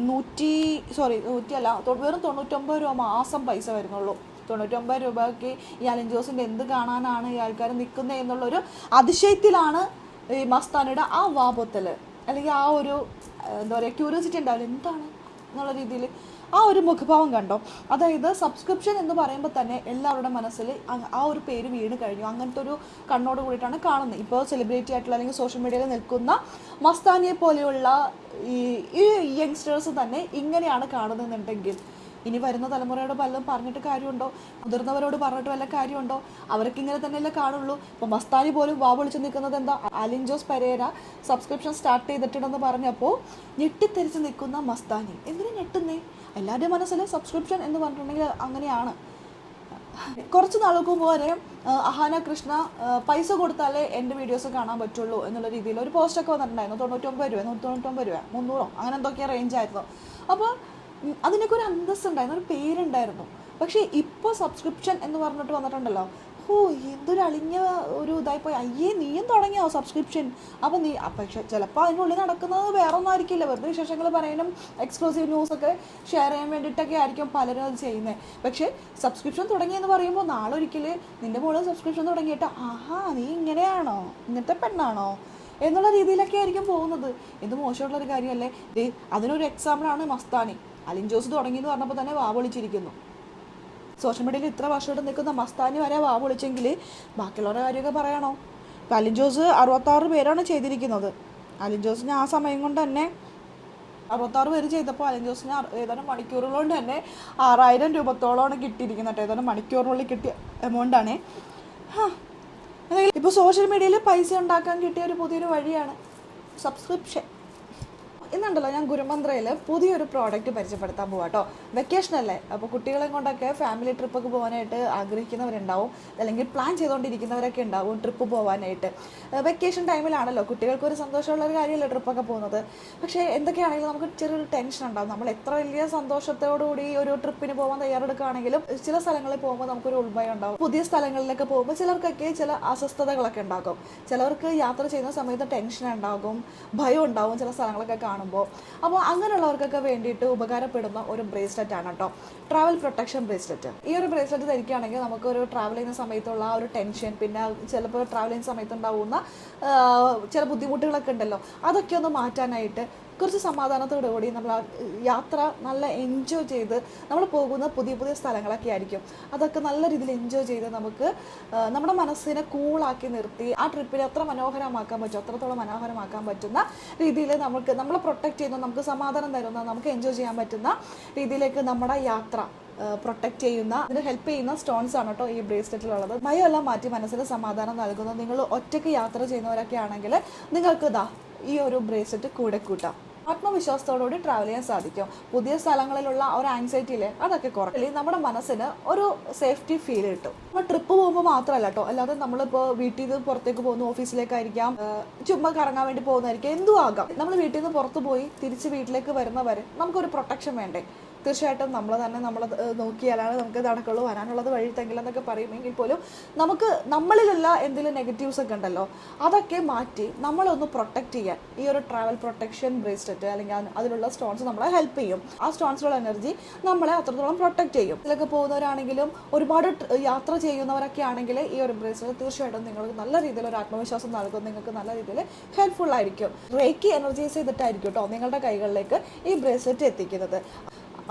100 അല്ല, വെറും 99 രൂപ മാസം പൈസ വരുന്നുള്ളൂ. 99 രൂപയ്ക്ക് ഈ അലിൻ ജോസിൻ്റെ എന്ത് കാണാനാണ് ഈ ആൾക്കാർ നിൽക്കുന്നത് എന്നുള്ളൊരു അതിശയത്തിലാണ് ഈ മസ്താനിയുടെ ആ വാപത്തിൽ, അല്ലെങ്കിൽ ആ ഒരു എന്താ പറയുക ക്യൂരിയോസിറ്റി ഉണ്ടാവില്ല എന്താണ് എന്നുള്ള രീതിയിൽ ആ ഒരു മുഖഭാവം കണ്ടോ? അതായത് സബ്സ്ക്രിപ്ഷൻ എന്ന് പറയുമ്പോൾ തന്നെ എല്ലാവരുടെ മനസ്സിൽ ആ ഒരു പേര് വീണ് കഴിഞ്ഞു. അങ്ങനത്തെ ഒരു കണ്ണോട് കൂടിയിട്ടാണ് കാണുന്നത്. ഇപ്പോൾ സെലിബ്രിറ്റി ആയിട്ടുള്ള അല്ലെങ്കിൽ സോഷ്യൽ മീഡിയയിൽ നിൽക്കുന്ന മസ്താനിയെ പോലെയുള്ള ഈ യങ്സ്റ്റേഴ്സ് തന്നെ ഇങ്ങനെയാണ് കാണുന്നുണ്ടെങ്കിൽ ഇനി വരുന്ന തലമുറയോട് പലതും പറഞ്ഞിട്ട് കാര്യമുണ്ടോ? മുതിർന്നവരോട് പറഞ്ഞിട്ട് വല്ല കാര്യമുണ്ടോ? അവർക്ക് ഇങ്ങനെ തന്നെയല്ലേ കാണുള്ളൂ. ഇപ്പോൾ മസ്താനി പോലും വാ വിളിച്ച് നിൽക്കുന്നത് എന്താ? അലിൻ ജോസ് പെരേര സബ്സ്ക്രിപ്ഷൻ സ്റ്റാർട്ട് ചെയ്തിട്ടുണ്ടെന്ന് പറഞ്ഞപ്പോൾ ഞെട്ടിത്തെരിച്ച് നിൽക്കുന്ന മസ്താനി. എന്തിനാ ഞെട്ടുന്നേ? എല്ലാവരുടെയും മനസ്സിൽ സബ്സ്ക്രിപ്ഷൻ എന്ന് പറഞ്ഞിട്ടുണ്ടെങ്കിൽ അങ്ങനെയാണ്. കുറച്ച് നാൾക്ക് വരെ അഹാന കൃഷ്ണ പൈസ കൊടുത്താലേ എൻ്റെ വീഡിയോസ് കാണാൻ പറ്റുള്ളൂ എന്നുള്ള രീതിയിൽ ഒരു പോസ്റ്റൊക്കെ വന്നിട്ടുണ്ടായിരുന്നു. 99 രൂപ 199 രൂപ 300 അങ്ങനെ എന്തൊക്കെയോ റേഞ്ചായിരുന്നു. അപ്പോൾ അതിനൊക്കെ ഒരു അന്തസ് ഉണ്ടായിരുന്നു, ഒരു പേരുണ്ടായിരുന്നു. പക്ഷേ ഇപ്പോൾ സബ്സ്ക്രിപ്ഷൻ എന്ന് പറഞ്ഞിട്ട് വന്നിട്ടുണ്ടല്ലോ, ഓ എന്തൊരു അളിഞ്ഞ ഒരു ഇതായിപ്പോയി. അയ്യേ നീയും തുടങ്ങിയോ സബ്സ്ക്രിപ്ഷൻ? അപ്പോൾ പക്ഷേ ചിലപ്പോൾ അതിനുള്ളിൽ നടക്കുന്നത് വേറെ ഒന്നും ആയിരിക്കില്ല, വെറുതെ വിശേഷങ്ങൾ പറയാനും എക്സ്ക്ലൂസീവ് ന്യൂസൊക്കെ ഷെയർ ചെയ്യാൻ വേണ്ടിയിട്ടൊക്കെ ആയിരിക്കും പലരും അത് ചെയ്യുന്നത്. പക്ഷേ സബ്സ്ക്രിപ്ഷൻ തുടങ്ങിയെന്ന് പറയുമ്പോൾ നാളെ ഒരിക്കൽ നിൻ്റെ മോള് സബ്സ്ക്രിപ്ഷൻ തുടങ്ങിയിട്ട് ആഹാ നീ ഇങ്ങനെയാണോ, ഇങ്ങനത്തെ പെണ്ണാണോ എന്നുള്ള രീതിയിലൊക്കെ ആയിരിക്കും പോകുന്നത്. ഇത് മോശമുള്ളൊരു കാര്യമല്ലേ? അതിനൊരു എക്സാമ്പിളാണ് മസ്താനി. അലിൻ ജോസ് തുടങ്ങിയെന്ന് പറഞ്ഞപ്പോൾ തന്നെ വാ വിളിച്ചിരിക്കുന്നു. സോഷ്യൽ മീഡിയയിൽ ഇത്ര വർഷമായിട്ട് നിൽക്കുന്ന മസ്താനി വരെ വാ വിളിച്ചെങ്കിൽ ബാക്കിയുള്ളവരുടെ കാര്യമൊക്കെ പറയണോ? ഇപ്പോൾ അലിൻ ജോസ് 66 പേരാണ് ചെയ്തിരിക്കുന്നത്. അലിൻ ജോസിന് ആ സമയം കൊണ്ട് തന്നെ 66 പേര് ചെയ്തപ്പോൾ അലിൻ ജോസിന് ഏതാനും മണിക്കൂറുകൾ കൊണ്ട് തന്നെ 6000 രൂപത്തോളമാണ് കിട്ടിയിരിക്കുന്നത്. ഏതാനും മണിക്കൂറിനുള്ളിൽ കിട്ടിയ എമൗണ്ടാണ്. ഇപ്പോൾ സോഷ്യൽ മീഡിയയിൽ പൈസ ഉണ്ടാക്കാൻ കിട്ടിയ ഒരു പുതിയൊരു വഴിയാണ് സബ്സ്ക്രിപ്ഷൻ. ഇന്നുണ്ടല്ലോ ഞാൻ ഗുരുമന്ത്രയിൽ പുതിയൊരു പ്രോഡക്റ്റ് പരിചയപ്പെടുത്താൻ പോവാം കേട്ടോ. വെക്കേഷനല്ലേ, അപ്പോൾ കുട്ടികളെ കൊണ്ടൊക്കെ ഫാമിലി ട്രിപ്പൊക്കെ പോകാനായിട്ട് ആഗ്രഹിക്കുന്നവരുണ്ടാവും, അല്ലെങ്കിൽ പ്ലാൻ ചെയ്തുകൊണ്ടിരിക്കുന്നവരൊക്കെ ഉണ്ടാവും ട്രിപ്പ് പോകാനായിട്ട്. വെക്കേഷൻ ടൈമിലാണല്ലോ കുട്ടികൾക്കൊരു സന്തോഷമുള്ളൊരു കാര്യമല്ലേ ട്രിപ്പൊക്കെ പോകുന്നത്. പക്ഷേ എന്തൊക്കെയാണെങ്കിലും നമുക്ക് ചെറിയൊരു ടെൻഷൻ ഉണ്ടാവും. നമ്മൾ എത്ര വലിയ സന്തോഷത്തോടുകൂടി ഒരു ട്രിപ്പിന് പോകാൻ തയ്യാറെടുക്കുകയാണെങ്കിലും ചില സ്ഥലങ്ങളിൽ പോകുമ്പോൾ നമുക്കൊരു ഉൾഭയം ഉണ്ടാവും. പുതിയ സ്ഥലങ്ങളിലൊക്കെ പോകുമ്പോൾ ചിലർക്കൊക്കെ ചില അസ്വസ്ഥതകളൊക്കെ ഉണ്ടാകും. ചിലർക്ക് യാത്ര ചെയ്യുന്ന സമയത്ത് ടെൻഷൻ ഉണ്ടാകും, ഭയം ഉണ്ടാവും ചില സ്ഥലങ്ങളൊക്കെ കാണും. അപ്പോൾ അങ്ങനെയുള്ളവർക്കൊക്കെ വേണ്ടിയിട്ട് ഉപകാരപ്പെടുന്ന ഒരു ബ്രേസ്ലെറ്റ് ആണ് കേട്ടോ, ട്രാവൽ പ്രൊട്ടക്ഷൻ ബ്രേസ്ലെറ്റ്. ഈ ഒരു ബ്രേസ്ലെറ്റ് ധരിക്കുകയാണെങ്കിൽ നമുക്കൊരു ട്രാവൽ ചെയ്യുന്ന സമയത്തുള്ള ആ ഒരു ടെൻഷൻ, പിന്നെ ചിലപ്പോൾ ട്രാവൽ ചെയ്യുന്ന സമയത്ത് ഉണ്ടാവുന്ന ചില ബുദ്ധിമുട്ടുകളൊക്കെ ഉണ്ടല്ലോ, അതൊക്കെ ഒന്ന് മാറ്റാനായിട്ട് കുറച്ച് സമാധാനത്തോടു കൂടി നമ്മൾ ആ യാത്ര നല്ല എൻജോയ് ചെയ്ത് നമ്മൾ പോകുന്ന പുതിയ പുതിയ സ്ഥലങ്ങളൊക്കെ ആയിരിക്കും. അതൊക്കെ നല്ല രീതിയിൽ എൻജോയ് ചെയ്ത് നമുക്ക് നമ്മുടെ മനസ്സിനെ കൂളാക്കി നിർത്തി ആ ട്രിപ്പിനെ എത്ര മനോഹരമാക്കാൻ പറ്റും അത്രത്തോളം മനോഹരമാക്കാൻ പറ്റുന്ന രീതിയിൽ നമ്മളെ പ്രൊട്ടക്റ്റ് ചെയ്യുന്ന, നമുക്ക് സമാധാനം തരുന്ന, നമുക്ക് എൻജോയ് ചെയ്യാൻ പറ്റുന്ന രീതിയിലേക്ക് നമ്മുടെ യാത്ര പ്രൊട്ടക്റ്റ് ചെയ്യുന്ന, ഇതിന് ഹെൽപ്പ് ചെയ്യുന്ന സ്റ്റോൺസ് ആണ് കേട്ടോ ഈ ബ്രേസ്ലെറ്റിലുള്ളത്. ഭയമെല്ലാം മാറ്റി മനസ്സിന് സമാധാനം നൽകുന്നു. നിങ്ങൾ ഒറ്റയ്ക്ക് യാത്ര ചെയ്യുന്നവരൊക്കെ ആണെങ്കിൽ നിങ്ങൾക്ക് ഈ ഒരു ബ്രേസ്ലെറ്റ് കൂടെ കൂട്ടാം. ആത്മവിശ്വാസത്തോടുകൂടി ട്രാവൽ ചെയ്യാൻ സാധിക്കും. പുതിയ സ്ഥലങ്ങളിലുള്ള ഒരു ആൻസൈറ്റിയില്ലേ അതൊക്കെ കുറയ്ക്കും. നമ്മുടെ മനസ്സിന് ഒരു സേഫ്റ്റി ഫീൽ കിട്ടും. നമ്മൾ ട്രിപ്പ് പോകുമ്പോൾ മാത്രമല്ല കേട്ടോ, അല്ലാതെ നമ്മളിപ്പോൾ വീട്ടിൽ നിന്ന് പുറത്തേക്ക് പോകുന്നു, ഓഫീസിലേക്കായിരിക്കാം, ചുമ്മാ കറങ്ങാൻ വേണ്ടി പോകുന്നതായിരിക്കും, എന്തും ആകാം. നമ്മൾ വീട്ടിൽ നിന്ന് പുറത്ത് പോയി തിരിച്ച് വീട്ടിലേക്ക് വരുന്നവരെ നമുക്കൊരു പ്രൊട്ടക്ഷൻ വേണ്ടേ? തീർച്ചയായിട്ടും നമ്മൾ തന്നെ നമ്മളെ നോക്കിയാലാണ് നമുക്ക് നടക്കുള്ളൂ, വരാനുള്ളത് വഴി തെങ്കിലെന്നൊക്കെ പറയുമെങ്കിൽ പോലും നമുക്ക് നമ്മളിലുള്ള എന്തെങ്കിലും നെഗറ്റീവ്സ് ഒക്കെ ഉണ്ടല്ലോ അതൊക്കെ മാറ്റി നമ്മളൊന്ന് പ്രൊട്ടക്റ്റ് ചെയ്യാൻ ഈ ഒരു ട്രാവൽ പ്രൊട്ടക്ഷൻ ബ്രേസ്ലെറ്റ് അല്ലെങ്കിൽ അതിലുള്ള സ്റ്റോൺസ് നമ്മളെ ഹെൽപ്പ് ചെയ്യും. ആ സ്റ്റോൺസിലുള്ള എനർജി നമ്മളെ അത്രത്തോളം പ്രൊട്ടക്റ്റ് ചെയ്യും. ഇതിലൊക്കെ പോകുന്നവരാണെങ്കിലും ഒരുപാട് യാത്ര ചെയ്യുന്നവരൊക്കെ ആണെങ്കിൽ ഈ ഒരു ബ്രേസ്ലെറ്റ് തീർച്ചയായിട്ടും നിങ്ങൾക്ക് നല്ല രീതിയിൽ ഒരു ആത്മവിശ്വാസം നൽകും, നിങ്ങൾക്ക് നല്ല രീതിയിൽ ഹെൽപ്ഫുൾ ആയിരിക്കും. റേക്കി എനർജൈസ് ചെയ്തിട്ടായിരിക്കും കേട്ടോ നിങ്ങളുടെ കൈകളിലേക്ക് ഈ ബ്രേസ്ലെറ്റ് എത്തിക്കുന്നത്.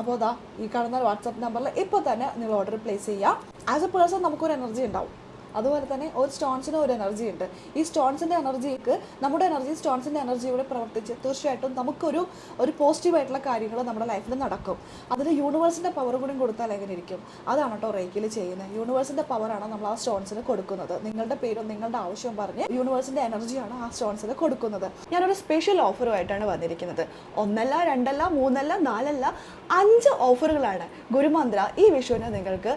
അപ്പോൾ ഈ കാണുന്ന വാട്സാപ്പ് നമ്പറിൽ ഇപ്പോൾ തന്നെ നിങ്ങൾ ഓർഡർ പ്ലേസ് ചെയ്യുക. ആസ് എ പേഴ്സൺ നമുക്കൊരു എനർജി ഉണ്ടാവും, അതുപോലെ തന്നെ ഒരു സ്റ്റോൺസിന് ഒരു എനർജി ഉണ്ട്. ഈ സ്റ്റോൺസിൻ്റെ എനർജിക്ക് നമ്മുടെ എനർജി സ്റ്റോൺസിൻ്റെ എനർജിയോടെ പ്രവർത്തിച്ച് തീർച്ചയായിട്ടും നമുക്കൊരു പോസിറ്റീവായിട്ടുള്ള കാര്യങ്ങൾ നമ്മുടെ ലൈഫിൽ നടക്കും. അതിൽ യൂണിവേഴ്സിൻ്റെ പവർ കൂടി കൊടുത്താൽ എങ്ങനെ ഇരിക്കും? അതാണ് കേട്ടോ റേക്കിൽ ചെയ്യുന്നത്. യൂണിവേഴ്സിൻ്റെ പവറാണ് നമ്മൾ ആ സ്റ്റോൺസിന് കൊടുക്കുന്നത്. നിങ്ങളുടെ പേരും നിങ്ങളുടെ ആവശ്യവും പറഞ്ഞ് യൂണിവേഴ്സിൻ്റെ എനർജിയാണ് ആ സ്റ്റോൺസിന് കൊടുക്കുന്നത്. ഞാനൊരു സ്പെഷ്യൽ ഓഫറുമായിട്ടാണ് വന്നിരിക്കുന്നത്. 1 അല്ല 2 അല്ല 3 അല്ല 4 അല്ല 5 ഓഫറുകളാണ് ഗുരുമന്ത്ര ഈ വിഷുവിന് നിങ്ങൾക്ക്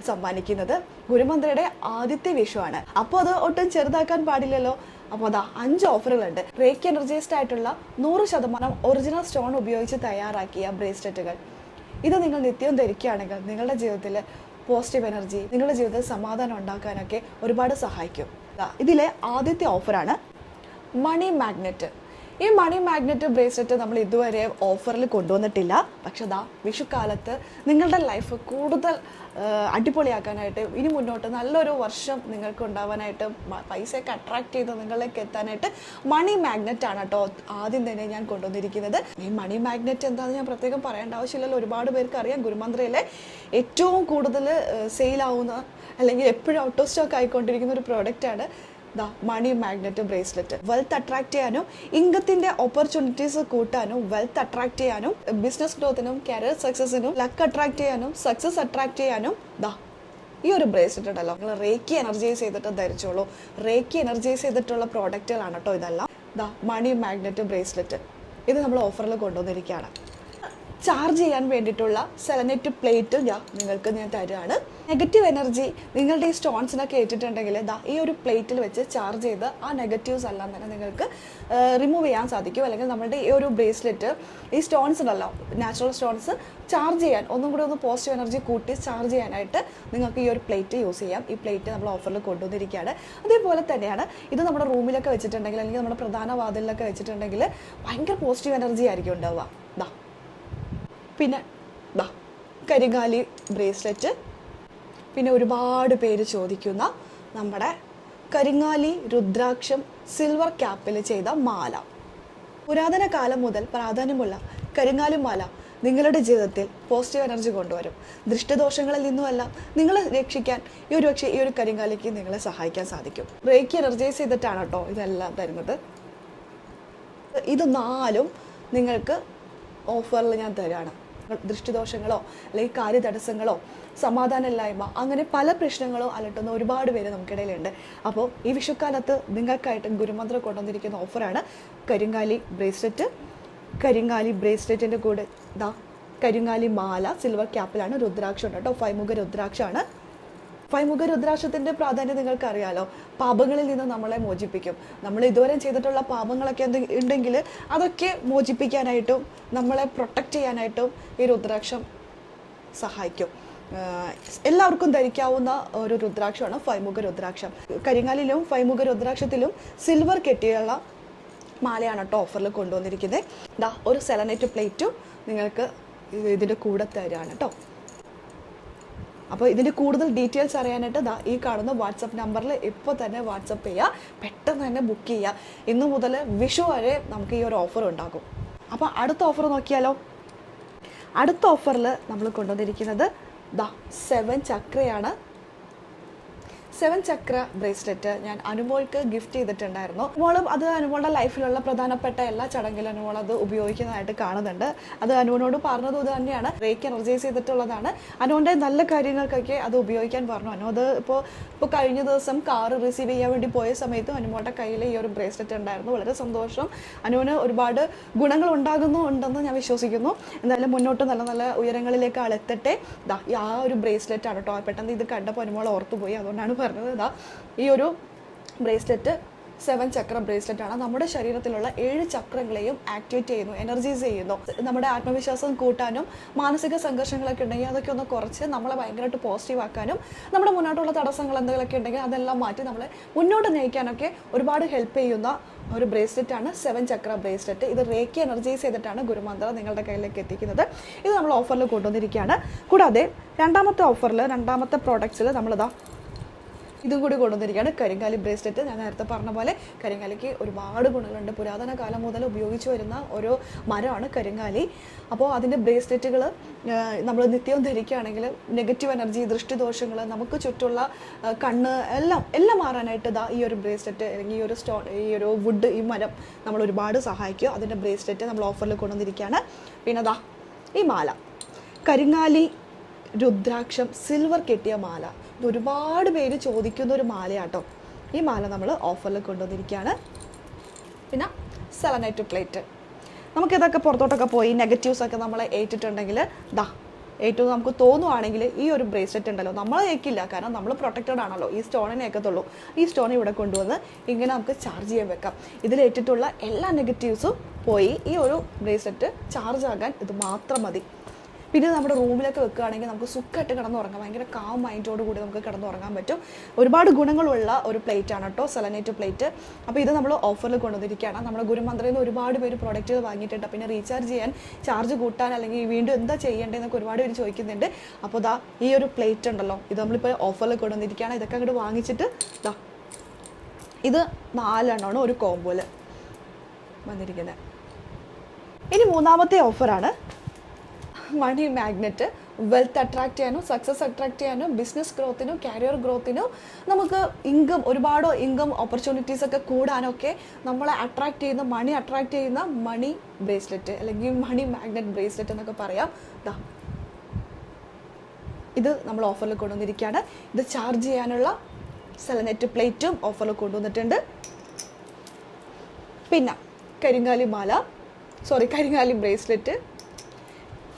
സമ്മാനിക്കുന്നത്. ഗുരുമന്ത്രയുടെ ആദ്യത്തെ വിഷുവാണ്, അപ്പോൾ അത് ഒട്ടും ചെറുതാക്കാൻ പാടില്ലല്ലോ. അപ്പോൾ 5 ഓഫറുകളുണ്ട്. റേക്കി എനർജൈസ്ഡ് ആയിട്ടുള്ള 100% ഒറിജിനൽ സ്റ്റോൺ ഉപയോഗിച്ച് തയ്യാറാക്കിയ ബ്രേസ്ലെറ്റുകൾ. ഇത് നിങ്ങൾ നിത്യവും ധരിക്കുകയാണെങ്കിൽ നിങ്ങളുടെ ജീവിതത്തിൽ പോസിറ്റീവ് എനർജി, നിങ്ങളുടെ ജീവിതത്തിൽ സമാധാനം ഉണ്ടാക്കാനൊക്കെ ഒരുപാട് സഹായിക്കും. ഇതിലെ ആദ്യത്തെ ഓഫറാണ് മണി മാഗ്നറ്റ്. ഈ മണി മാഗ്നറ്റ് ബ്രേസ്ലെറ്റ് നമ്മൾ ഇതുവരെ ഓഫറിൽ കൊണ്ടുവന്നിട്ടില്ല. പക്ഷെ വിഷുക്കാലത്ത് നിങ്ങളുടെ ലൈഫ് കൂടുതൽ അടിപൊളിയാക്കാനായിട്ട്, ഇനി മുന്നോട്ട് നല്ലൊരു വർഷം നിങ്ങൾക്ക് ഉണ്ടാവാനായിട്ട്, പൈസയൊക്കെ അട്രാക്ട് ചെയ്ത് നിങ്ങളിലേക്ക് എത്താനായിട്ട് മണി മാഗ്നറ്റ് ആണ് കേട്ടോ ആദ്യം തന്നെ ഞാൻ കൊണ്ടുവന്നിരിക്കുന്നത്. ഈ മണി മാഗ്നറ്റ് എന്താണെന്ന് ഞാൻ പ്രത്യേകം പറയേണ്ട ആവശ്യമില്ലല്ലോ, ഒരുപാട് പേർക്ക് അറിയാം. ഗുരുമന്ത്രയിലെ ഏറ്റവും കൂടുതൽ സെയിലാവുന്ന അല്ലെങ്കിൽ എപ്പോഴും ഔട്ട് ഓഫ് സ്റ്റോക്ക് ആയിക്കൊണ്ടിരിക്കുന്ന ഒരു പ്രോഡക്റ്റാണ് ദാ money magnet bracelet. Wealth attract ചെയ്യാനും ഇൻകത്തിന്റെ ഓപ്പർച്യൂണിറ്റീസ് കൂട്ടാനും വെൽത്ത് അട്രാക്ട് ചെയ്യാനും ബിസിനസ് ഗ്രോത്തിനും കരിയർ സക്സസിനും ലക്ക് അട്രാക്ട് ചെയ്യാനും സക്സസ് അട്രാക്ട് ചെയ്യാനും ദാ ഈ ഒരു ബ്രേസ്ലെറ്റ് ഉണ്ടല്ലോ നിങ്ങൾ റേക്കി എനർജൈസ് ചെയ്തിട്ട് ധരിച്ചോളൂ. റേക്കി എനർജൈസ് ചെയ്തിട്ടുള്ള പ്രോഡക്റ്റുകളാണ് കേട്ടോ ഇതെല്ലാം. ദാ മണി മാഗ്നറ്റ് ബ്രേസ്ലെറ്റ് ഇത് നമ്മൾ ഓഫറിൽ കൊണ്ടുവന്നിരിക്കുകയാണ്. ചാർജ് ചെയ്യാൻ വേണ്ടിയിട്ടുള്ള സെലനൈറ്റ് പ്ലേറ്റ് നിങ്ങൾക്ക് ഞാൻ തരുകയാണ്. നെഗറ്റീവ് എനർജി നിങ്ങളുടെ ഈ സ്റ്റോൺസിനൊക്കെ ഏറ്റിട്ടുണ്ടെങ്കിൽ ദാ ഈ ഒരു പ്ലേറ്റിൽ വെച്ച് ചാർജ് ചെയ്ത് ആ നെഗറ്റീവ്സ് എല്ലാം തന്നെ നിങ്ങൾക്ക് റിമൂവ് ചെയ്യാൻ സാധിക്കും. അല്ലെങ്കിൽ നമ്മുടെ ഈ ഒരു ബ്രേസ്ലെറ്റ് ഈ സ്റ്റോൺസ് ഉണ്ടല്ലോ നാച്ചുറൽ സ്റ്റോൺസ് ചാർജ് ചെയ്യാൻ ഒന്നും കൂടി ഒന്ന് പോസിറ്റീവ് എനർജി കൂട്ടി ചാർജ് ചെയ്യാനായിട്ട് നിങ്ങൾക്ക് ഈ ഒരു പ്ലേറ്റ് യൂസ് ചെയ്യാം. ഈ പ്ലേറ്റ് നമ്മൾ ഓഫറിൽ കൊണ്ടുവന്നിരിക്കുകയാണ്. അതേപോലെ തന്നെയാണ് ഇത് നമ്മുടെ റൂമിലൊക്കെ വെച്ചിട്ടുണ്ടെങ്കിൽ അല്ലെങ്കിൽ നമ്മുടെ പ്രധാന വാതിലിലൊക്കെ വെച്ചിട്ടുണ്ടെങ്കിൽ ഭയങ്കര പോസിറ്റീവ് എനർജി ആയിരിക്കും ഉണ്ടാവുക. ദാ പിന്നെ ദാ കരിങ്കാലി ബ്രേസ്ലെറ്റ്, പിന്നെ ഒരുപാട് പേര് ചോദിക്കുന്ന നമ്മുടെ കരിങ്കാലി രുദ്രാക്ഷം സിൽവർ ക്യാപ്പിൽ ചെയ്ത മാല. പുരാതന കാലം മുതൽ പ്രാധാന്യമുള്ള കരിങ്കാലി മാല നിങ്ങളുടെ ജീവിതത്തിൽ പോസിറ്റീവ് എനർജി കൊണ്ടുവരും. ദൃഷ്ടിദോഷങ്ങളിൽ നിന്നുമെല്ലാം നിങ്ങളെ രക്ഷിക്കാൻ ഈ ഒരു കരിങ്കാലിക്ക് നിങ്ങളെ സഹായിക്കാൻ സാധിക്കും. റേക്കി എനർജൈസ് ചെയ്തിട്ടാണ് കേട്ടോ ഇതെല്ലാം തരുന്നത്. ഇത് 4 നിങ്ങൾക്ക് ഓഫറിൽ ഞാൻ തരാണ്. ദൃഷ്ടിദോഷങ്ങളോ അല്ലെങ്കിൽ കാര്യതടസ്സങ്ങളോ സമാധാനമില്ലായ്മ അങ്ങനെ പല പ്രശ്നങ്ങളോ അലട്ടുന്ന ഒരുപാട് പേര് നമുക്കിടയിലുണ്ട്. അപ്പോൾ ഈ വിഷുക്കാലത്ത് നിങ്ങൾക്കായിട്ട് ഗുരുമന്ത്രം കൊണ്ടുവന്നിരിക്കുന്ന ഓഫറാണ് കരിങ്കാലി ബ്രേസ്ലെറ്റ്. കരിങ്കാലി ബ്രേസ്ലെറ്റിൻ്റെ കൂടെ ദാ കരിങ്കാലി മാല സിൽവർ ക്യാപ്പിലാണ്. രുദ്രാക്ഷം ഉണ്ട് കേട്ടോ. 5 മുഖ രുദ്രാക്ഷമാണ്. 5 മുഖ രുദ്രാക്ഷത്തിൻ്റെ പ്രാധാന്യം നിങ്ങൾക്ക് അറിയാലോ. പാപങ്ങളിൽ നിന്ന് നമ്മളെ മോചിപ്പിക്കും. നമ്മൾ ഇതുവരെ ചെയ്തിട്ടുള്ള പാപങ്ങളൊക്കെ ഉണ്ടെങ്കിൽ അതൊക്കെ മോചിപ്പിക്കാനായിട്ടും നമ്മളെ പ്രൊട്ടക്റ്റ് ചെയ്യാനായിട്ടും ഈ രുദ്രാക്ഷം സഹായിക്കും. എല്ലാവർക്കും ധരിക്കാവുന്ന ഒരു രുദ്രാക്ഷമാണ് 5 മുഖ രുദ്രാക്ഷം. കരിങ്കാലിലും 5 മുഖ രുദ്രാക്ഷത്തിലും സിൽവർ കെട്ടിയുള്ള മാലയാണ് കേട്ടോ ഓഫറിൽ കൊണ്ടുവന്നിരിക്കുന്നത്. ദാ ഒരു സെലനൈറ്റ് പ്ലേറ്റും നിങ്ങൾക്ക് ഇതിൻ്റെ കൂടെ തരാണ് കേട്ടോ. അപ്പോൾ ഇതിൻ്റെ കൂടുതൽ ഡീറ്റെയിൽസ് അറിയാനായിട്ട് ദാ ഈ കാണുന്ന വാട്സപ്പ് നമ്പറിൽ ഇപ്പോൾ തന്നെ വാട്സപ്പ് ചെയ്യുക. പെട്ടെന്ന് തന്നെ ബുക്ക് ചെയ്യുക. ഇന്നു മുതൽ വിഷു വരെ നമുക്ക് ഈ ഒരു ഓഫർ ഉണ്ടാകും. അപ്പോൾ അടുത്ത ഓഫർ നോക്കിയാലോ. അടുത്ത ഓഫറിൽ നമ്മൾ കൊണ്ടുവന്നിരിക്കുന്നത് ദാ 7 ചക്രയാണ്. 7 ചക്ര ബ്രേസ്ലെറ്റ് ഞാൻ അനുമോൾക്ക് ഗിഫ്റ്റ് ചെയ്തിട്ടുണ്ടായിരുന്നു. അനുമോളും അത് അനുമോളുടെ ലൈഫിലുള്ള പ്രധാനപ്പെട്ട എല്ലാ ചടങ്ങിലും അനുമോൾ അത് ഉപയോഗിക്കുന്നതായിട്ട് കാണുന്നുണ്ട്. അത് അനുവിനോട് പറഞ്ഞതും ഇത് തന്നെയാണ്. റേക്ക് എനർജൈസ് ചെയ്തിട്ടുള്ളതാണ്. അനുവിൻ്റെ നല്ല കാര്യങ്ങൾക്കൊക്കെ അത് ഉപയോഗിക്കാൻ പറഞ്ഞു. അനു അത് ഇപ്പോൾ കഴിഞ്ഞ ദിവസം കാറ് റിസീവ് ചെയ്യാൻ വേണ്ടി പോയ സമയത്തും അനുമോളുടെ കയ്യിൽ ഈ ഒരു ബ്രേസ്ലെറ്റ് ഉണ്ടായിരുന്നു. വളരെ സന്തോഷം. അനുവിന് ഒരുപാട് ഗുണങ്ങൾ ഉണ്ടെന്ന് ഞാൻ വിശ്വസിക്കുന്നു. എന്തായാലും മുന്നോട്ട് നല്ല നല്ല ഉയരങ്ങളിലേക്ക് ആളെത്തട്ടെ. ആ ഒരു ബ്രേസ്ലെറ്റ് ആണ് കേട്ടോ. പെട്ടെന്ന് ഇത് കണ്ടപ്പോൾ അനുമോൾ ഓർത്തുപോയി. അതുകൊണ്ടാണ് പറഞ്ഞത്. ഈ ഒരു ബ്രേസ്ലെറ്റ് 7 ചക്ര ബ്രേസ്ലെറ്റ് ആണ്. നമ്മുടെ ശരീരത്തിലുള്ള 7 ചക്രങ്ങളെയും ആക്ടിവേറ്റ് ചെയ്യുന്നു, എനർജൈസ് ചെയ്യുന്നു. നമ്മുടെ ആത്മവിശ്വാസം കൂട്ടാനും മാനസിക സംഘർഷങ്ങളൊക്കെ ഉണ്ടെങ്കിൽ അതൊക്കെ ഒന്ന് കുറച്ച് നമ്മളെ ഭയങ്കരമായിട്ട് പോസിറ്റീവ് ആക്കാനും നമ്മുടെ മുന്നോട്ടുള്ള തടസ്സങ്ങൾ എന്തെങ്കിലുമൊക്കെ ഉണ്ടെങ്കിൽ അതെല്ലാം മാറ്റി നമ്മളെ മുന്നോട്ട് നയിക്കാനൊക്കെ ഒരുപാട് ഹെൽപ്പ് ചെയ്യുന്ന ഒരു ബ്രേസ്ലെറ്റ് ആണ് 7 ചക്ര ബ്രേസ്ലെറ്റ്. ഇത് റേക്കി എനർജൈസ് ചെയ്തിട്ടാണ് ഗുരുമന്ത്രം നിങ്ങളുടെ കയ്യിലേക്ക് എത്തിക്കുന്നത്. ഇത് നമ്മൾ ഓഫറിൽ കൊണ്ടുവന്നിരിക്കുകയാണ്. കൂടാതെ രണ്ടാമത്തെ ഓഫറിൽ രണ്ടാമത്തെ പ്രോഡക്ട്സിൽ നമ്മളിതാ ഇതും കൂടി കൊണ്ടുവന്നിരിക്കുകയാണ്. കരിങ്കാലി ബ്രേസ്ലെറ്റ്. ഞാൻ നേരത്തെ പറഞ്ഞ പോലെ കരിങ്കാലിക്ക് ഒരുപാട് ഗുണങ്ങളുണ്ട്. പുരാതന കാലം മുതൽ ഉപയോഗിച്ചു വരുന്ന ഒരു മരമാണ് കരിങ്കാലി. അപ്പോൾ അതിൻ്റെ ബ്രേസ്ലെറ്റുകൾ നമ്മൾ നിത്യവും ധരിക്കുകയാണെങ്കിൽ നെഗറ്റീവ് എനർജി, ദൃഷ്ടിദോഷങ്ങൾ, നമുക്ക് ചുറ്റുള്ള കണ്ണ് എല്ലാം മാറാനായിട്ട് ഇതാ ഈ ഒരു ബ്രേസ്ലെറ്റ് അല്ലെങ്കിൽ ഈ ഒരു ഈ ഒരു വുഡ്, ഈ മരം നമ്മൾ ഒരുപാട് സഹായിക്കും. അതിൻ്റെ ബ്രേസ്ലെറ്റ് നമ്മൾ ഓഫറിൽ കൊണ്ടുവന്നിരിക്കുകയാണ്. പിന്നെ ദാ ഈ മാല കരിങ്കാലി രുദ്രാക്ഷം സിൽവർ കെട്ടിയ മാല. ഇത് ഒരുപാട് പേര് ചോദിക്കുന്ന ഒരു മാലയാട്ടോ. ഈ മാല നമ്മൾ ഓഫറിൽ കൊണ്ടുവന്നിരിക്കുകയാണ്. പിന്നെ സെലനൈറ്റ് പ്ലേറ്റ്. നമുക്കിതൊക്കെ പുറത്തോട്ടൊക്കെ പോയി നെഗറ്റീവ്സൊക്കെ നമ്മളെ ഏറ്റിട്ടുണ്ടെങ്കിൽ ഏറ്റവും നമുക്ക് തോന്നുവാണെങ്കിൽ ഈ ഒരു ബ്രേസ്ലെറ്റ് ഉണ്ടല്ലോ നമ്മൾ ഏക്കില്ല. കാരണം നമ്മൾ പ്രൊട്ടക്റ്റഡ് ആണല്ലോ. ഈ സ്റ്റോണിനെ ഏക്കത്തുള്ളൂ. ഈ സ്റ്റോൺ ഇവിടെ കൊണ്ടുവന്ന് ഇങ്ങനെ നമുക്ക് ചാർജ് ചെയ്യാൻ വെക്കാം. ഇതിലേറ്റിട്ടുള്ള എല്ലാ നെഗറ്റീവ്സും പോയി ഈ ഒരു ബ്രേസ്ലെറ്റ് ചാർജ് ആകാൻ ഇത് മാത്രം മതി. പിന്നെ നമ്മുടെ റൂമിലൊക്കെ വെക്കുകയാണെങ്കിൽ നമുക്ക് സുഖമായിട്ട് കിടന്നുറങ്ങാം. ഭയങ്കര കാം മൈൻഡോട് കൂടി നമുക്ക് കിടന്നുറങ്ങാൻ പറ്റും. ഒരുപാട് ഗുണങ്ങളുള്ള ഒരു പ്ലേറ്റ് ആണ് കേട്ടോ സെലനൈറ്റ് പ്ലേറ്റ്. അപ്പോൾ ഇത് നമ്മൾ ഓഫറിൽ കൊണ്ടുവന്നിരിക്കുകയാണ്. നമ്മുടെ ഗുരുമന്ത്രയിൽ നിന്ന് ഒരുപാട് പേര് പ്രോഡക്റ്റുകൾ വാങ്ങിയിട്ടുണ്ട്. പിന്നെ റീചാർജ് ചെയ്യാൻ, ചാർജ് കൂട്ടാൻ അല്ലെങ്കിൽ വീണ്ടും എന്താ ചെയ്യേണ്ടതെന്നൊക്കെ ഒരുപാട് പേര് ചോദിക്കുന്നുണ്ട്. അപ്പോൾ ഈ ഒരു പ്ലേറ്റ് ഉണ്ടല്ലോ, ഇത് നമ്മളിപ്പോൾ ഓഫറിൽ കൊണ്ടുവന്നിരിക്കുകയാണ്. ഇതൊക്കെ അങ്ങോട്ട് വാങ്ങിച്ചിട്ട് ഇത് 4 എണ്ണമാണ് ഒരു കോമ്പോയിൽ വന്നിരിക്കുന്നത്. ഇനി മൂന്നാമത്തെ ഓഫറാണ് മണി മാഗ്നറ്റ് വെൽത്ത് അട്രാക്ട് ചെയ്യാനും സക്സസ് അട്രാക്ട് ചെയ്യാനും ബിസിനസ് ഗ്രോത്തിനും കരിയർ ഗ്രോത്തിനും നമുക്ക് ഒരുപാട് ഇൻകം ഓപ്പർച്യൂണിറ്റീസ് ഒക്കെ കൂടാനൊക്കെ നമ്മളെ അട്രാക്ട് ചെയ്യുന്ന മണി ബ്രേസ്ലെറ്റ് അല്ലെങ്കിൽ മണി മാഗ്നറ്റ് ബ്രേസ്ലെറ്റ് എന്നൊക്കെ പറയാം. ദാ ഇത് നമ്മൾ ഓഫറിൽ കൊണ്ടുവന്നിരിക്കുകയാണ്. ഇത് ചാർജ് ചെയ്യാനുള്ള സെലനൈറ്റ് പ്ലേറ്റും ഓഫറിൽ കൊണ്ടുവന്നിട്ടുണ്ട്. പിന്നെ കരിങ്കാലി ബ്രേസ്ലെറ്റ്,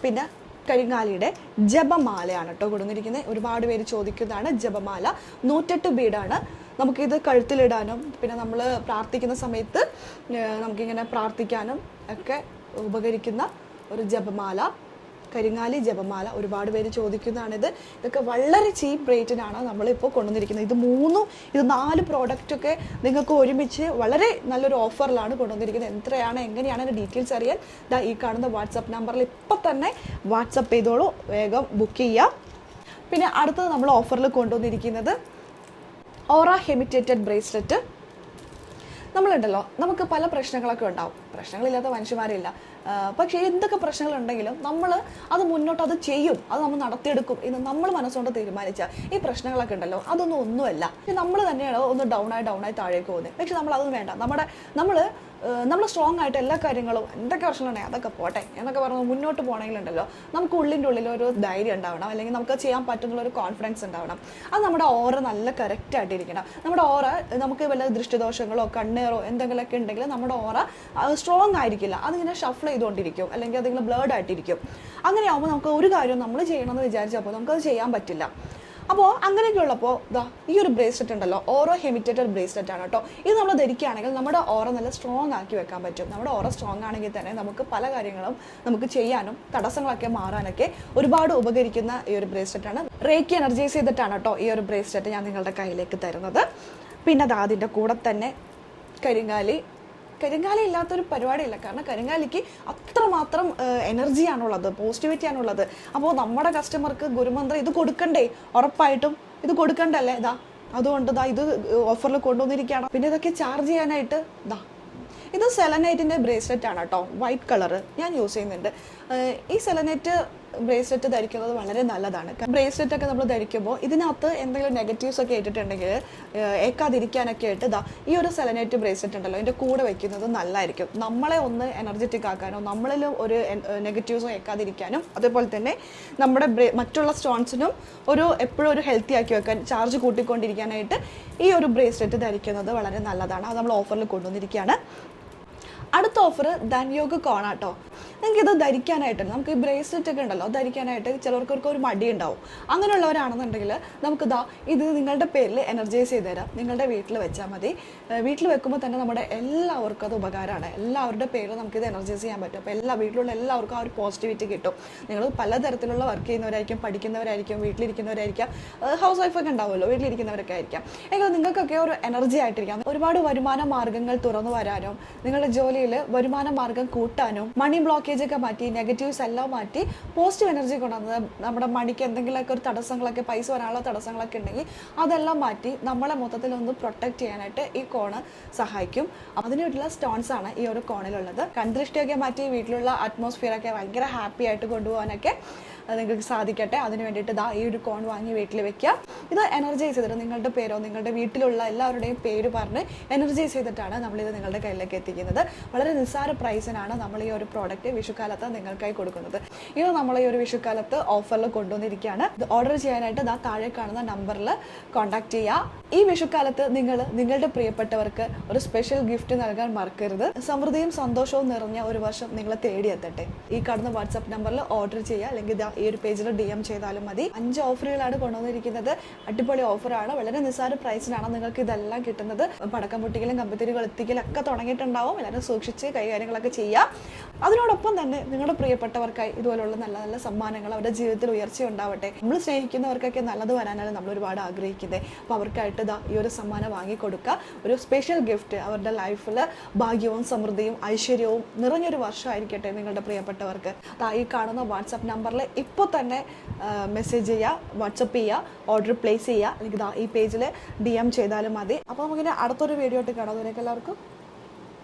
പിന്നെ കരിങ്കാലിയുടെ ജപമാലയാണ് കേട്ടോ കൊടുത്തിരിക്കുന്നത്. ഒരുപാട് പേര് ചോദിക്കുന്നതാണ് ജപമാല. 108 ബീഡാണ്. നമുക്കിത് കഴുത്തിലിടാനും പിന്നെ നമ്മൾ പ്രാർത്ഥിക്കുന്ന സമയത്ത് നമുക്കിങ്ങനെ പ്രാർത്ഥിക്കാനും ഒക്കെ ഉപകരിക്കുന്ന ഒരു ജപമാല, കരിങ്ങാലി ജപമാല. ഒരുപാട് പേര് ചോദിക്കുന്നതാണിത്. ഇതൊക്കെ വളരെ ചീപ്പ് റേറ്റിനാണ് നമ്മളിപ്പോൾ കൊണ്ടുവന്നിരിക്കുന്നത്. ഇത് 4 പ്രോഡക്റ്റൊക്കെ നിങ്ങൾക്ക് ഒരുമിച്ച് വളരെ നല്ലൊരു ഓഫറിലാണ് കൊണ്ടുവന്നിരിക്കുന്നത്. എങ്ങനെയാണ് അതിൻ്റെ ഡീറ്റെയിൽസ് അറിയാൻ ഈ കാണുന്ന വാട്സപ്പ് നമ്പറിൽ ഇപ്പോൾ തന്നെ വാട്സപ്പ് ചെയ്തോളൂ, വേഗം ബുക്ക് ചെയ്യാം. പിന്നെ അടുത്തത് നമ്മൾ ഓഫറിൽ കൊണ്ടുവന്നിരിക്കുന്നത് ഓറ ഹെമിറ്റേറ്റഡ് ബ്രേസ്ലെറ്റ്. നമ്മളുണ്ടല്ലോ, നമുക്ക് പല പ്രശ്നങ്ങളൊക്കെ ഉണ്ടാവും. പ്രശ്നങ്ങളില്ലാത്ത മനുഷ്യന്മാരില്ല. പക്ഷേ എന്തൊക്കെ പ്രശ്നങ്ങളുണ്ടെങ്കിലും നമ്മൾ അത് മുന്നോട്ട് ചെയ്യും, അത് നമ്മൾ നടത്തിയെടുക്കും എന്ന് നമ്മൾ മനസ്സുകൊണ്ട് തീരുമാനിച്ചാൽ ഈ പ്രശ്നങ്ങളൊക്കെ ഉണ്ടല്ലോ ഒന്നുമല്ല. നമ്മൾ തന്നെയാണ് ഒന്ന് ഡൗൺ ആയി താഴേക്ക് പോകുന്നത്. പക്ഷെ അതൊന്നും വേണ്ട. നമ്മൾ സ്ട്രോങ് ആയിട്ട് എല്ലാ കാര്യങ്ങളും എന്തൊക്കെ പ്രശ്നങ്ങളുണ്ടെങ്കിൽ അതൊക്കെ പോട്ടെ എന്നൊക്കെ പറഞ്ഞ് മുന്നോട്ട് പോകണമെങ്കിലുണ്ടല്ലോ നമുക്ക് ഉള്ളിൽ ഒരു ധൈര്യം ഉണ്ടാവണം, അല്ലെങ്കിൽ നമുക്ക് ചെയ്യാൻ പറ്റുന്നുള്ള ഒരു കോൺഫിഡൻസ് ഉണ്ടാവണം. അത് നമ്മുടെ ഓറ നല്ല കറക്റ്റ് ആയിട്ടിരിക്കണം. നമ്മുടെ ഓറ നമുക്ക് വല്ല ദൃഷ്ടിദോഷങ്ങളോ കണ്ണേറോ എന്തെങ്കിലുമൊക്കെ ഉണ്ടെങ്കിൽ നമ്മുടെ ഓറ സ്ട്രോങ് ആയിരിക്കില്ല. അതിങ്ങനെ ഷഫിൾ ചെയ്തുകൊണ്ടിരിക്കും, അല്ലെങ്കിൽ അതിങ്ങനെ ബ്ലേഡ് ആയിട്ടിരിക്കും. അങ്ങനെയാകുമ്പോൾ നമുക്ക് ഒരു കാര്യം നമ്മൾ ചെയ്യണമെന്ന് വിചാരിച്ചപ്പോൾ നമുക്കത് ചെയ്യാൻ പറ്റില്ല. അപ്പോൾ അങ്ങനെയൊക്കെ ഉള്ളപ്പോൾ ഈ ഒരു ബ്രേസ്ലെറ്റ് ഉണ്ടല്ലോ, ഓറോ ഹെമിറ്റേറ്റഡ് ബ്രേസ്ലെറ്റ് ആണ് കേട്ടോ. ഇത് നമ്മൾ ധരിക്കുകയാണെങ്കിൽ നമ്മുടെ ഓറ നല്ല സ്ട്രോങ് ആക്കി വെക്കാൻ പറ്റും. നമ്മുടെ ഓറ സ്ട്രോങ് ആണെങ്കിൽ തന്നെ നമുക്ക് പല കാര്യങ്ങളും നമുക്ക് ചെയ്യാനും തടസ്സങ്ങളൊക്കെ മാറാനൊക്കെ ഒരുപാട് ഉപകരിക്കുന്ന ഈ ഒരു ബ്രേസ്ലെറ്റ് ആണ്. റേക്കി എനർജൈസ് ചെയ്തിട്ടാണ് കേട്ടോ ഈ ഒരു ബ്രേസ്ലെറ്റ് ഞാൻ നിങ്ങളുടെ കയ്യിലേക്ക് തരുന്നത്. പിന്നെ അതിൻ്റെ കൂടെ തന്നെ കരിങ്കാലി ഇല്ലാത്തൊരു പരിപാടിയില്ല. കാരണം കരിങ്കാലിക്ക് അത്രമാത്രം എനർജിയാണുള്ളത്, പോസിറ്റിവിറ്റി ആണുള്ളത്. അപ്പോൾ നമ്മുടെ കസ്റ്റമർക്ക് ഗുരുമന്ത്രം ഇത് കൊടുക്കണ്ടേ? ഉറപ്പായിട്ടും ഇത് കൊടുക്കണ്ടല്ലേ? അതുകൊണ്ട് ഇത് ഓഫറിൽ കൊണ്ടുവന്നിരിക്കുകയാണ്. പിന്നെ ഇതൊക്കെ ചാർജ് ചെയ്യാനായിട്ട് ഇത് സെലനൈറ്റിൻ്റെ ബ്രേസ്ലെറ്റ് ആണ് കേട്ടോ, വൈറ്റ് കളറ് ഞാൻ യൂസ് ചെയ്യുന്നുണ്ട്. ഈ സെലനൈറ്റ് ബ്രേസ്ലെറ്റ് ധരിക്കുന്നത് വളരെ നല്ലതാണ്. ബ്രേസ്ലെറ്റ് ഒക്കെ നമ്മൾ ധരിക്കുമ്പോൾ ഇതിനകത്ത് എന്തെങ്കിലും നെഗറ്റീവ്സ് ഒക്കെ ഇട്ടിട്ടുണ്ടെങ്കിൽ ഏക്കാതിരിക്കാനൊക്കെ ആയിട്ട് ഈ ഒരു സെലനൈറ്റ് ബ്രേസ്ലെറ്റ് ഉണ്ടല്ലോ ഇതിൻ്റെ കൂടെ വെക്കുന്നത് നല്ലതായിരിക്കും. നമ്മളെ ഒന്ന് എനർജറ്റിക് ആക്കാനോ നമ്മളിൽ ഒരു നെഗറ്റീവ്സും ഏക്കാതിരിക്കാനും അതേപോലെ തന്നെ നമ്മുടെ മറ്റുള്ള സ്റ്റോൺസിനും എപ്പോഴും ഒരു ഹെൽത്തി ആക്കി വെക്കാൻ, ചാർജ് കൂട്ടിക്കൊണ്ടിരിക്കാനായിട്ട് ഈ ഒരു ബ്രേസ്ലെറ്റ് ധരിക്കുന്നത് വളരെ നല്ലതാണ്. അത് നമ്മൾ ഓഫറിൽ കൊണ്ടുവന്നിരിക്കുകയാണ്. അടുത്ത ഓഫർ ധൻയോഗ് കോണാട്ടോ. നിങ്ങൾക്കിത് ധരിക്കാനായിട്ട് നമുക്ക് ഈ ബ്രേസ്ലെറ്റ് ഒക്കെ ഉണ്ടല്ലോ ധരിക്കാനായിട്ട് ചിലർക്കൊക്കെ ഒരു മടി ഉണ്ടാവും. അങ്ങനെയുള്ളവരാണെന്നുണ്ടെങ്കിൽ നമുക്ക് ഇത് നിങ്ങളുടെ പേരിൽ എനർജൈസ് ചെയ്ത് തരാം. നിങ്ങളുടെ വീട്ടിൽ വെച്ചാൽ മതി. വീട്ടിൽ വെക്കുമ്പോൾ തന്നെ നമ്മുടെ എല്ലാവർക്കും അത് ഉപകാരമാണ്. എല്ലാവരുടെ പേരിൽ നമുക്കിത് എനർജൈസ് ചെയ്യാൻ പറ്റും. അപ്പോൾ വീട്ടിലുള്ള എല്ലാവർക്കും ആ ഒരു പോസിറ്റിവിറ്റി കിട്ടും. നിങ്ങൾ പലതരത്തിലുള്ള വർക്ക് ചെയ്യുന്നവരായിരിക്കും, പഠിക്കുന്നവരായിരിക്കും, വീട്ടിലിരിക്കുന്നവരായിരിക്കാം, ഹൗസ് വൈഫൊക്കെ ഉണ്ടാവുമല്ലോ, വീട്ടിലിരിക്കുന്നവരൊക്കെ ആയിരിക്കാം. എങ്കിൽ നിങ്ങൾക്കൊക്കെ ഒരു എനർജി ആയിട്ടിരിക്കാം. ഒരുപാട് വരുമാന മാർഗ്ഗങ്ങൾ തുറന്നു വരാനും നിങ്ങളുടെ ജോലിയിൽ വരുമാന മാർഗ്ഗം കൂട്ടാനും മണി ബ്ലോക്കേജ് ഒക്കെ മാറ്റി നെഗറ്റീവ്സ് എല്ലാം മാറ്റി പോസിറ്റീവ് എനർജി കൊണ്ടുവന്നത് നമ്മുടെ മണിക്ക് എന്തെങ്കിലുമൊക്കെ ഒരു തടസ്സങ്ങളൊക്കെ പൈസ വരാനുള്ള തടസ്സങ്ങളൊക്കെ ഉണ്ടെങ്കിൽ അതെല്ലാം മാറ്റി നമ്മളെ മൊത്തത്തിൽ ഒന്ന് പ്രൊട്ടക്ട് ചെയ്യാനായിട്ട് ഈ കോണ് സഹായിക്കും. അതിനുള്ള സ്റ്റോൺസ് ആണ് ഈ ഒരു കോണിലുള്ളത്. കൺദൃഷ്ടിയൊക്കെ മാറ്റി വീട്ടിലുള്ള അറ്റ്മോസ്ഫിയറൊക്കെ ഭയങ്കര ഹാപ്പി ആയിട്ട് കൊണ്ടുപോകാനൊക്കെ നിങ്ങൾക്ക് സാധിക്കട്ടെ. അതിന് വേണ്ടിയിട്ട് ഈ ഒരു കോൺ വാങ്ങി വീട്ടിൽ വെക്കുക. ഇത് എനർജൈസ് ചെയ്തിട്ട് നിങ്ങളുടെ പേരോ നിങ്ങളുടെ വീട്ടിലുള്ള എല്ലാവരുടെയും പേര് പറഞ്ഞ് എനർജൈസ് ചെയ്തിട്ടാണ് നമ്മളിത് നിങ്ങളുടെ കയ്യിലേക്ക് എത്തിക്കുന്നത്. വളരെ നിസ്സാര പ്രൈസിനാണ് നമ്മൾ ഈ ഒരു പ്രോഡക്റ്റ് വിഷുക്കാലത്ത് നിങ്ങൾക്കായി കൊടുക്കുന്നത്. ഇത് നമ്മൾ ഈ ഒരു വിഷുക്കാലത്ത് ഓഫറിൽ കൊണ്ടുവന്നിരിക്കുകയാണ്. ഇത് ഓർഡർ ചെയ്യാനായിട്ട് താഴെ കാണുന്ന നമ്പറിൽ കോൺടാക്ട് ചെയ്യുക. ഈ വിഷുക്കാലത്ത് നിങ്ങളുടെ പ്രിയപ്പെട്ടവർക്ക് ഒരു സ്പെഷ്യൽ ഗിഫ്റ്റ് നൽകാൻ മറക്കരുത്. സമൃദ്ധിയും സന്തോഷവും നിറഞ്ഞ ഒരു വർഷം നിങ്ങളെ തേടിയെത്തട്ടെ. ഈ കാണുന്ന വാട്സാപ്പ് നമ്പറിൽ ഓർഡർ ചെയ്യുക, അല്ലെങ്കിൽ ഈ ഒരു പേജിൽ DM ചെയ്താലും മതി. 5 ഓഫറുകളാണ് കൊണ്ടുവന്നിരിക്കുന്നത്. അടിപൊളി ഓഫറാണ്. വളരെ നിസ്സാര പ്രൈസിനാണ് നിങ്ങൾക്ക് ഇതെല്ലാം കിട്ടുന്നത്. പടക്കം പൊട്ടിക്കലും കമ്പത്തിരികൾ എത്തിക്കലും ഒക്കെ തുടങ്ങിയിട്ടുണ്ടാവും. എല്ലാവരും സൂക്ഷിച്ച് കൈകാര്യങ്ങളൊക്കെ ചെയ്യുക. അതിനോടൊപ്പം തന്നെ നിങ്ങളുടെ പ്രിയപ്പെട്ടവർക്കായി ഇതുപോലുള്ള നല്ല നല്ല സമ്മാനങ്ങൾ അവരുടെ ജീവിതത്തിൽ ഉയർച്ച ഉണ്ടാവട്ടെ. നമ്മൾ സ്നേഹിക്കുന്നവർക്കൊക്കെ നല്ലത് വരാനാണ് നമ്മൾ ഒരുപാട് ആഗ്രഹിക്കുന്നത്. അപ്പോൾ അവർക്കായിട്ട് ഈ ഒരു സമ്മാനം വാങ്ങിക്കൊടുക്കുക. ഒരു സ്പെഷ്യൽ ഗിഫ്റ്റ് അവരുടെ ലൈഫിൽ ഭാഗ്യവും സമൃദ്ധിയും ഐശ്വര്യവും നിറഞ്ഞൊരു വർഷമായിരിക്കട്ടെ നിങ്ങളുടെ പ്രിയപ്പെട്ടവർക്ക്. ഈ കാണുന്ന വാട്സാപ്പ് നമ്പറിൽ ഇപ്പോൾ തന്നെ മെസ്സേജ് ചെയ്യുക, വാട്സപ്പ് ചെയ്യുക, ഓർഡർ പ്ലേസ് ചെയ്യുക, അല്ലെങ്കിൽ ഈ പേജിൽ DM ചെയ്താലും മതി. അപ്പോൾ നമുക്കിനി അടുത്തൊരു വീഡിയോ ആയിട്ട് കാണാം. അതിലേക്ക് എല്ലാവർക്കും